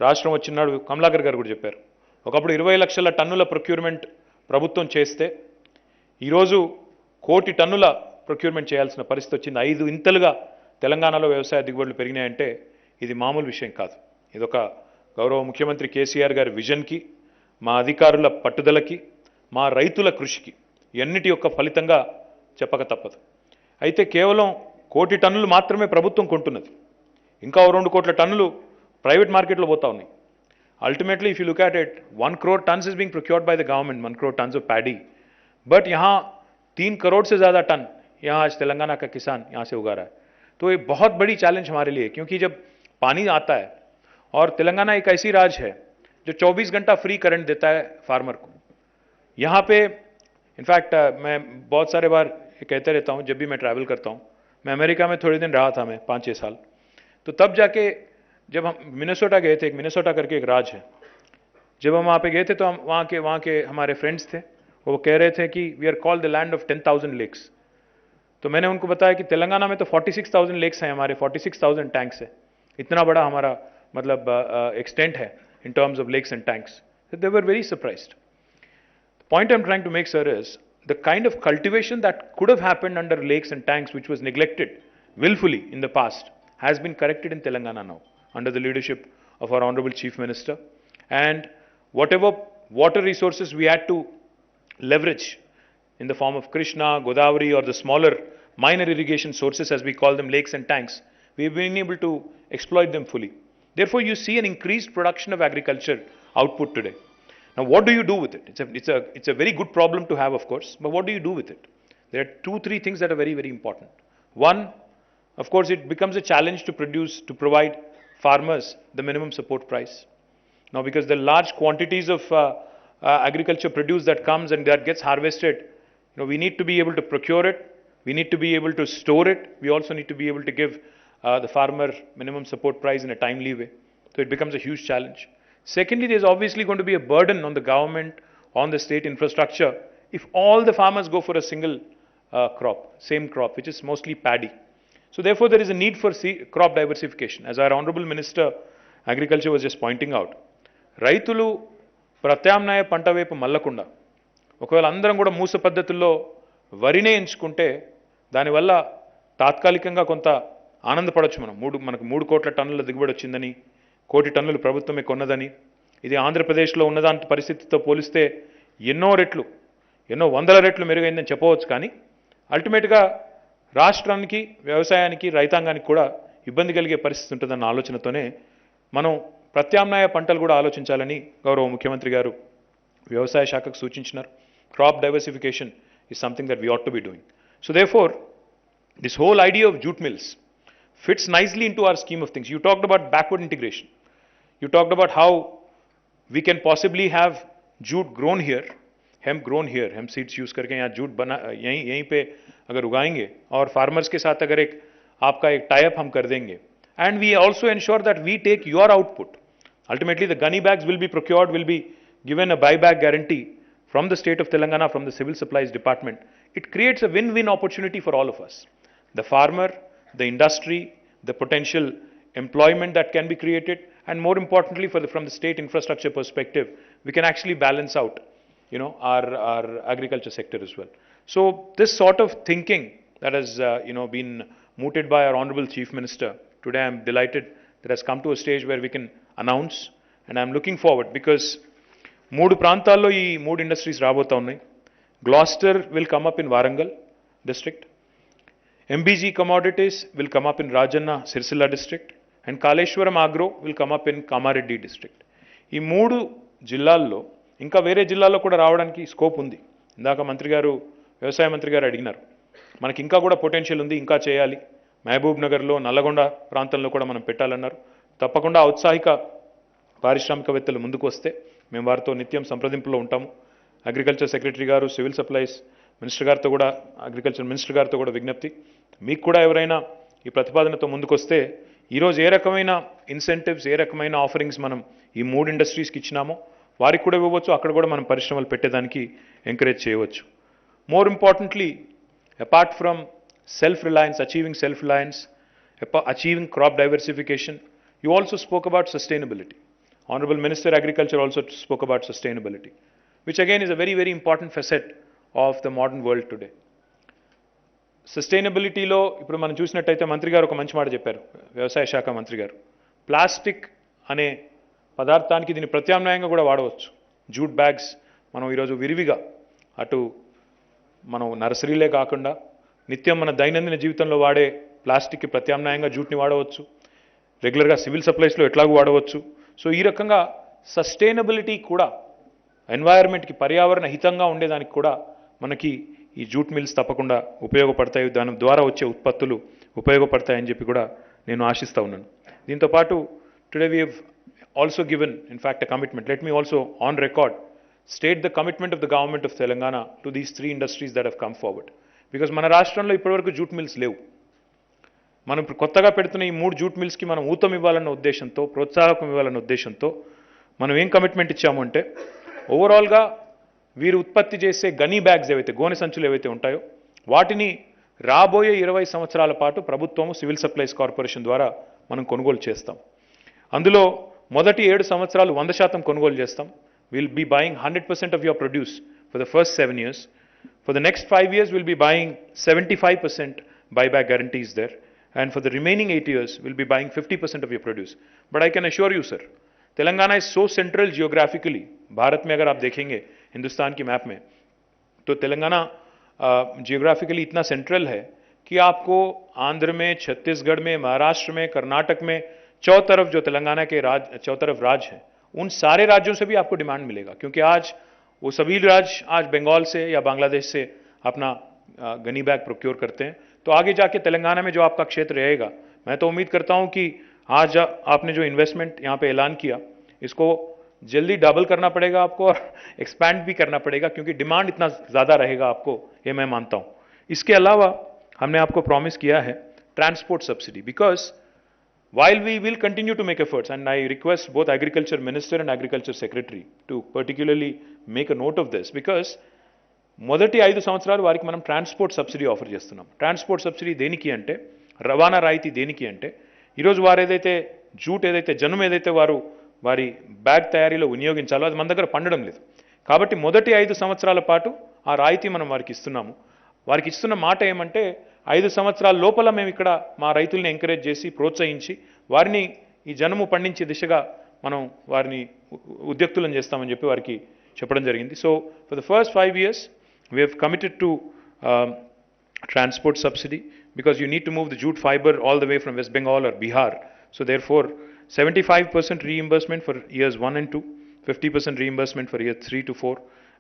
రాష్ట్రం వచ్చినాడు కమలాకర్ గారు కూడా చెప్పారు, ఒకప్పుడు 20 లక్షల టన్నుల ప్రొక్యూర్మెంట్ ప్రభుత్వం చేస్తే ఈరోజు 1 కోటి టన్నుల ప్రొక్యూర్మెంట్ చేయాల్సిన పరిస్థితి వచ్చింది. 5 ఇంతలుగా తెలంగాణలో వ్యవసాయ దిగుబడులు పెరిగినాయంటే ఇది మామూలు విషయం కాదు. ఇదొక గౌరవ ముఖ్యమంత్రి కేసీఆర్ గారి విజన్కి, మా అధికారుల పట్టుదలకి, మా రైతుల కృషికి ఎన్నిటి యొక్క ఫలితంగా చెప్పక తప్పదు. అయితే కేవలం 1 కోటి టన్నులు మాత్రమే ప్రభుత్వం కొంటున్నది, ఇంకా 2 కోట్ల టన్నులు ప్రైవేట్ మార్కెట్లో పోతా ఉన్నాయి. Ultimately, if you look at it, 1 crore tons is being procured by the government, 1 crore tons of paddy. But यहाँ 3 करोड़ से ज़्यादा टन यहाँ आज तेलंगाना का किसान यहाँ से उगा रहा है. तो ये बहुत बड़ी चैलेंज हमारे लिए, क्योंकि जब पानी आता है और तेलंगाना एक ऐसी राज्य है जो 24 घंटा फ्री करंट देता है फार्मर को. यहाँ पे इनफैक्ट मैं बहुत सारे बार कहते रहता हूँ, जब भी मैं ट्रैवल करता हूँ, मैं अमेरिका में थोड़े दिन रहा था, मैं 5-6 साल, तो तब जाके जब हम मिनेसोटा गए थे, एक मिनेसोटा करके एक राज्य है, जब हम वहाँ पे गए थे तो हम वहाँ के हमारे फ्रेंड्स थे, वो कह रहे थे कि we are called the land of 10,000 lakes. तो मैंने उनको बताया कि तेलंगाना में तो 46,000 लेक्स हैं हमारे, 46,000 टैंक्स है, इतना बड़ा हमारा मतलब एक्सटेंट है in terms of lakes and tanks. They were very surprised. The point I'm trying to make, sir, is the kind of cultivation that could have happened under lakes and tanks, which was neglected willfully in the past, has been corrected in Telangana now, under the leadership of our Honorable Chief Minister. And whatever water resources we had to leverage in the form of Krishna, Godavari, or the smaller minor irrigation sources, as we call them, lakes and tanks, we've been able to exploit them fully. Therefore, you see an increased production of agriculture output today. Now, what do you do with it? It's a very good problem to have, of course, but what do you do with it? There are 2-3 things that are very, very important. One, of course, it becomes a challenge to provide farmers the minimum support price. Now, because the large quantities of agriculture produce that comes and that gets harvested, we need to be able to procure it, we need to be able to store it, we also need to be able to give the farmer minimum support price in a timely way. So it becomes a huge challenge. Secondly, there's obviously going to be a burden on the government, on the state infrastructure, if all the farmers go for a single crop, same crop, which is mostly paddy. So therefore, there is a need for crop diversification. As our Honorable Minister Agriculture was just pointing out, రైతులు ప్రత్యామ్నాయ పంట వైపు మల్లకుండా ఒకవేళ అందరం కూడా మూస పద్ధతుల్లో వరినే ఎంచుకుంటే దానివల్ల తాత్కాలికంగా కొంత ఆనందపడొచ్చు. మనకు 3 కోట్ల టన్నుల దిగుబడి వచ్చిందని, 1 కోటి టన్నులు ప్రభుత్వమే కొన్నదని, ఇది ఆంధ్రప్రదేశ్లో ఉన్నదాంటి పరిస్థితితో పోలిస్తే ఎన్నో వందల రెట్లు మెరుగైందని చెప్పవచ్చు. కానీ అల్టిమేట్గా రాష్ట్రానికి, వ్యవసాయానికి, రైతాంగానికి కూడా ఇబ్బంది కలిగే పరిస్థితి ఉంటుందన్న ఆలోచనతోనే మనం ప్రత్యామ్నాయ పంటలు కూడా ఆలోచించాలని గౌరవ ముఖ్యమంత్రి గారు వ్యవసాయ శాఖకు సూచించినారు. Crop diversification is something that we ought to be doing. So therefore, this whole idea of jute mills fits nicely into our scheme of things. You talked about backward integration. You talked about how we can possibly have jute grown here, hemp grown here, hemp seeds use करके यहाँ jute बना यहीं पे अगर उगाएंगे और farmers के साथ अगर आपका एक tie-up हम कर देंगे, and we also ensure that we take your output. Ultimately, the gunny bags will be procured, will be given a buyback guarantee from the state of Telangana, from the Civil Supplies Department. It creates a win-win opportunity for all of us. The farmer, the industry, the potential employment that can be created, and more importantly, from the state infrastructure perspective, we can actually balance out, our agriculture sector as well. So this sort of thinking that has, been mooted by our Honorable Chief Minister, today I am delighted that has come to a stage where we can announce, and I am looking forward because 3 ప్రాంతాల్లో ఈ 3 industries రాబోతా ఉన్నాయి. Gloster will come up in Warangal district, MBG Commodities will come up in Rajanna Sirsilla district, and Kaleshwaram Agro will come up in Kamareddy district. ఈ 3 జిల్లాల్లో ఇంకా వేరే జిల్లాల్లో కూడా రావడానికి స్కోప్ ఉంది. ఇందాక వ్యవసాయ మంత్రి గారు అడిగినారు, మనకి ఇంకా కూడా పొటెన్షియల్ ఉంది, ఇంకా చేయాలి. మహబూబ్ నగర్లో, నల్లగొండ ప్రాంతంలో కూడా మనం పెట్టాలన్నారు. తప్పకుండా ఔత్సాహిక పారిశ్రామికవేత్తలు ముందుకు వస్తే మేము వారితో నిత్యం సంప్రదింపులో ఉంటాము. అగ్రికల్చర్ సెక్రటరీ గారు, సివిల్ సప్లైస్ మినిస్టర్ గారితో కూడా, అగ్రికల్చర్ మినిస్టర్ గారితో కూడా విజ్ఞప్తి, మీకు కూడా ఎవరైనా ఈ ప్రతిపాదనతో ముందుకొస్తే ఈరోజు ఏ రకమైన ఇన్సెంటివ్స్, ఏ రకమైన ఆఫరింగ్స్ మనం ఈ 3 ఇండస్ట్రీస్కి ఇచ్చినామో వారికి కూడా ఇవ్వవచ్చు, అక్కడ కూడా మనం పరిశ్రమలు పెట్టేదానికి ఎంకరేజ్ చేయవచ్చు. More importantly, apart from self-reliance, achieving self-reliance, achieving crop diversification, you also spoke about sustainability. Honorable Minister Agriculture also spoke about sustainability, which again is a very, very important facet of the modern world today. సస్టైనబిలిటీలో ఇప్పుడు మనం చూసినట్టయితే మంత్రి గారు ఒక మంచి మాట చెప్పారు, వ్యవసాయ శాఖ మంత్రి గారు. ప్లాస్టిక్ అనే పదార్థానికి దీన్ని ప్రత్యామ్నాయంగా కూడా వాడవచ్చు. జూట్ బ్యాగ్స్ మనం ఈరోజు విరివిగా అటు మనం నర్సరీలే కాకుండా నిత్యం మన దైనందిన జీవితంలో వాడే ప్లాస్టిక్కి ప్రత్యామ్నాయంగా జూట్ని వాడవచ్చు, రెగ్యులర్గా సివిల్ సప్లైస్లో ఎట్లాగూ వాడవచ్చు. సో ఈ రకంగా సస్టైనబిలిటీ కూడా ఎన్వైరన్మెంట్కి, పర్యావరణ హితంగా ఉండేదానికి కూడా మనకి ఈ జూట్ మిల్స్ తప్పకుండా ఉపయోగపడతాయి, దాని ద్వారా వచ్చే ఉత్పత్తులు ఉపయోగపడతాయని చెప్పి కూడా నేను ఆశిస్తూ ఉన్నాను. దీంతోపాటు today we have also given in fact a commitment. Let me also on record state the commitment of the government of Telangana to these 3 industries that have come forward. Because మన రాష్ట్రంలో ఇప్పటివరకు జూట్ మిల్స్ లేవు. మనం ఇప్పుడు కొత్తగా పెడుతున్న ఈ 3 జూట్ మిల్స్కి మనం ఊతం ఇవ్వాలన్న ఉద్దేశంతో, ప్రోత్సాహకం ఇవ్వాలన్న ఉద్దేశంతో మనం ఏం కమిట్మెంట్ ఇచ్చాము అంటే, ఓవరాల్గా వీరు ఉత్పత్తి చేసే గనీ బ్యాగ్స్ ఏవైతే, గోనె సంచులు ఏవైతే ఉంటాయో వాటిని రాబోయే 20 సంవత్సరాల పాటు ప్రభుత్వము సివిల్ సప్లైస్ కార్పొరేషన్ ద్వారా మనం కొనుగోలు చేస్తాం. అందులో మొదటి 7 సంవత్సరాలు 100% కొనుగోలు చేస్తాం. Will be buying 100% of your produce for the first 7 years. For the next 5 years, we'll be buying 75% buyback guarantees there. And for the remaining 8 years, we'll be buying 50% of your produce. But I can assure you, sir, Telangana is so central geographically. Bharat में अगर आप देखेंगे हिंदुस्तान की map में, तो Telangana geographically इतना central है कि आपको आंध्र में, छत्तीसगढ़ में, महाराष्ट्र में, कर्नाटक में, चौतरफ जो तेलंगाना के चौतरफ राज्य हैं, उन सारे राज्यों से भी आपको डिमांड मिलेगा. क्योंकि आज वो सभी राज्य आज बंगाल से या बांग्लादेश से अपना गनी बैग प्रोक्योर करते हैं. तो आगे जाके तेलंगाना में जो आपका क्षेत्र रहेगा, मैं तो उम्मीद करता हूं कि आज आपने जो इन्वेस्टमेंट यहाँ पे ऐलान किया, इसको जल्दी डबल करना पड़ेगा आपको और एक्सपैंड भी करना पड़ेगा, क्योंकि डिमांड इतना ज़्यादा रहेगा आपको, ये मैं मानता हूँ. इसके अलावा हमने आपको प्रॉमिस किया है transport subsidy, because while we will continue to make efforts, and I request both Agriculture Minister and Agriculture Secretary to particularly make a note of this, because మొదటి 5 సంవత్సరాలు వారికి మనం ట్రాన్స్పోర్ట్ సబ్సిడీ ఆఫర్ చేస్తున్నాం. Transport subsidy దేనికి అంటే, రవాణా రాయితీ దేనికి అంటే, ఈరోజు వారు ఏదైతే జూట్ ఏదైతే జనుము ఏదైతే వారి బ్యాగ్ తయారీలో వినియోగించాలో అది మన దగ్గర పండడం లేదు. కాబట్టి మొదటి 5 సంవత్సరాల పాటు ఆ రాయితీ మనం వారికి ఇస్తున్నాము. వారికి ఇస్తున్న మాట ఏమంటే, 5 సంవత్సరాల లోపల మేము ఇక్కడ మా రైతుల్ని ఎంకరేజ్ చేసి ప్రోత్సహించి వారిని ఈ జనుము పండించే దిశగా మనం వారిని ఉద్యుక్తులను చేస్తామని చెప్పి వారికి చెప్పడం జరిగింది. So for the first 5 years we have committed to transport subsidy, because you need to move the jute fiber all the way from West Bengal or Bihar. So therefore 75% reimbursement for years 1 and 2, 50% reimbursement for year 3 to 4,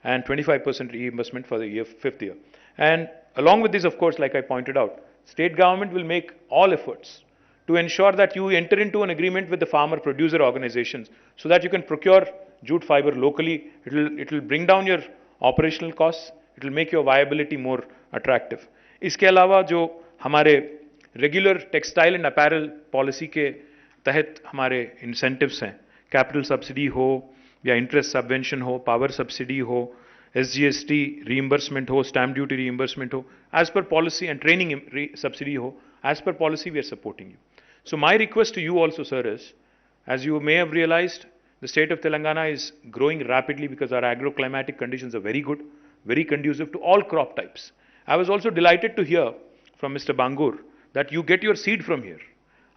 and 25% reimbursement for the 5th year. And along with this, of course, like I pointed out, state government will make all efforts to ensure that you enter into an agreement with the farmer producer organizations so that you can procure jute fiber locally. It will bring down your operational costs. It will make your viability more attractive. इसके अलावा जो हमारे regular textile and apparel policy के तहत हमारे incentives हैं, capital subsidy हो या इंटरेस्ट सबवेंशन हो, पावर सब्सिडी हो, SGST reimbursement हो, stamp duty reimbursement हो, as per policy, and training subsidy हो, as per policy we are supporting you. So my request to you also, sir, is, as you may have realized, the state of Telangana is growing rapidly because our agroclimatic conditions are very good, very conducive to all crop types. I was also delighted to hear from Mr. Bangur that you get your seed from here.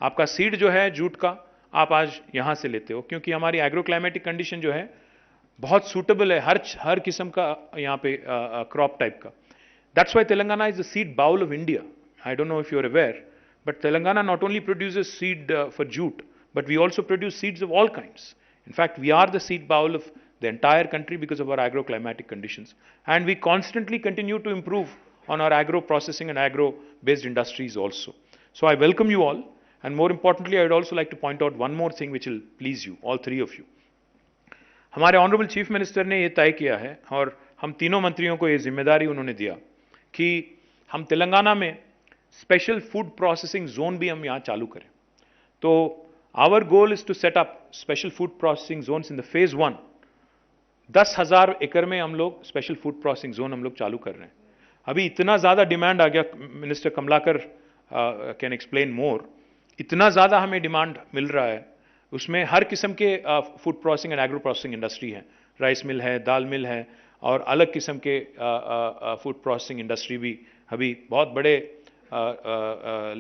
आपका seed जो है jute का आप आज यहाँ से लेते हो, क्योंकि हमारी एग्रोक्लाइमेटिक कंडीशन जो है बहुत सूटेबल है हर किस्म का यहाँ पे क्रॉप टाइप का. That's why Telangana is the seed bowl of India. I don't know if you're aware, but Telangana not only produces seed for jute, but we also produce seeds of all kinds. In fact, we are the seed bowl of the entire country because of our agroclimatic conditions. And we constantly continue to improve on our agro-processing and agro-based industries also. So I welcome you all. And more importantly, I would also like to point out one more thing which will please you, all 3 of you. हमारे honourable chief minister ने ये तय किया है और हम तीनों मंत्रियों को ये जिम्मेदारी उन्होंने दिया कि हम तेलंगाना में स्पेशल फूड प्रोसेसिंग जोन भी हम यहाँ चालू करें। तो our goal is to set up special food processing zones in the phase 1। 10,000 एकड़ में हम लोग स्पेशल फूड प्रोसेसिंग जोन हम लोग चालू कर रहे हैं। अभी इतना ज़्यादा डिमांड आ गया, मिनिस्टर कमलाकर कैन एक्सप्लेन मोर, इतना ज़्यादा हमें डिमांड मिल रहा है, उसमें हर किस्म के food processing and agro processing industry है, राइस मिल है, दाल मिल है, और अलग किस्म के फूड प्रोसेसिंग इंडस्ट्री भी अभी बहुत बड़े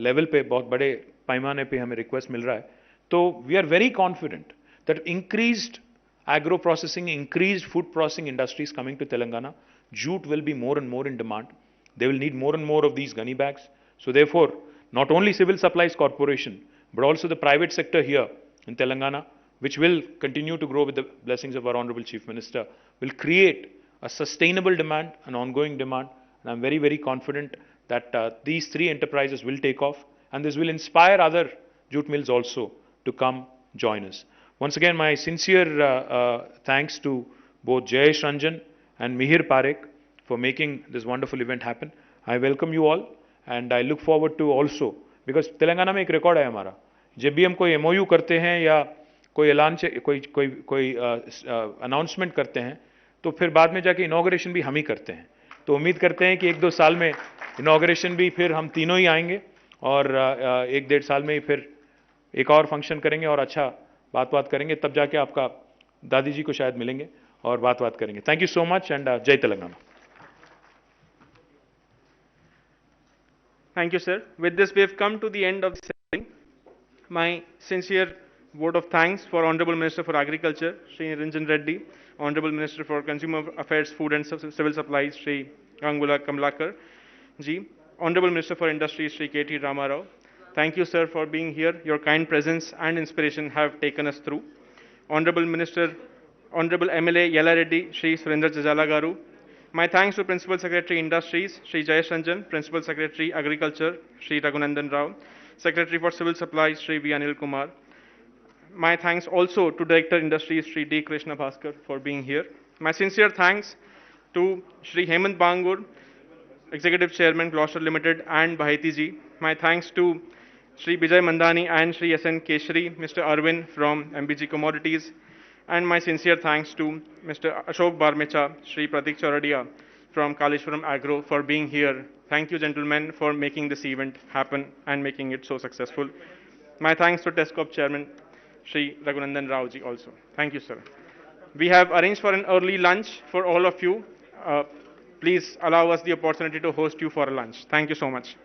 लेवल पे, बहुत बड़े पैमाने पे हमें रिक्वेस्ट मिल रहा है। तो we are very confident that increased agro processing, increased food processing industries coming to Telangana, jute will be more and more in demand. They will need more and more of these gunny bags. So therefore, not only Civil Supplies Corporation, but also the private sector here in Telangana, which will continue to grow with the blessings of our Honorable Chief Minister, will create a sustainable demand, an ongoing demand. And I'm very, very confident that these three enterprises will take off, and this will inspire other jute mills also to come join us. Once again, my sincere thanks to both Jayesh Ranjan and Mihir Parekh for making this wonderful event happen. I welcome you all and I look forward to also, because Telangana में एक record है हमारा, जब भी हम कोई MOU करते हैं या कोई ऐलान कोई अनाउंसमेंट करते हैं तो फिर बाद में जाके इनॉग्रेशन भी हम ही करते हैं। तो उम्मीद करते हैं कि 1-2 साल में इनॉग्रेशन भी फिर हम तीनों ही आएंगे और 1-1.5 साल में ही फिर एक और फंक्शन करेंगे और अच्छा बात करेंगे, तब जाके आपका दादी जी को शायद मिलेंगे और बात करेंगे। Thank you so much and जय Telangana. Thank you, sir. With this, we have come to the end of the session. My sincere vote of thanks for Honorable Minister for Agriculture, Shri Niranjan Reddy, Honorable Minister for Consumer Affairs, Food and Civil Supplies, Shri Gangula Kamlakar ji, Honorable Minister for Industry, Shri K.T. Ramarao. Thank you, sir, for being here. Your kind presence and inspiration have taken us through. Honorable Minister, Honorable MLA Yella Reddy, Shri Surendra Jajala Garu. My thanks to Principal Secretary Industries, Shri Jayesh Ranjan, Principal Secretary Agriculture, Shri Raghunandan Rao, Secretary for Civil Supplies, Shri V. Anil Kumar. My thanks also to Director Industries, Shri D. Krishna Bhaskar, for being here. My sincere thanks to Shri Hemant Bangur, Executive Chairman, Gloucester Limited, and Baheti ji. My thanks to Shri Bijay Mandani and Shri S.N. Keshri, Mr. Arvind from MBG Commodities, and my sincere thanks to Mr. Ashok Barmecha, Shri Pratik Choradia from Kaleshwaram Agro for being here. Thank you, gentlemen, for making this event happen and making it so successful. My thanks to TESCOP Chairman, Shri Raghunandan Rao ji also. Thank you, sir. We have arranged for an early lunch for all of you. Please allow us the opportunity to host you for a lunch. Thank you so much.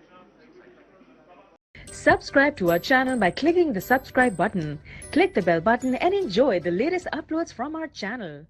Subscribe to our channel by clicking the subscribe button. Click the bell button and enjoy the latest uploads from our channel.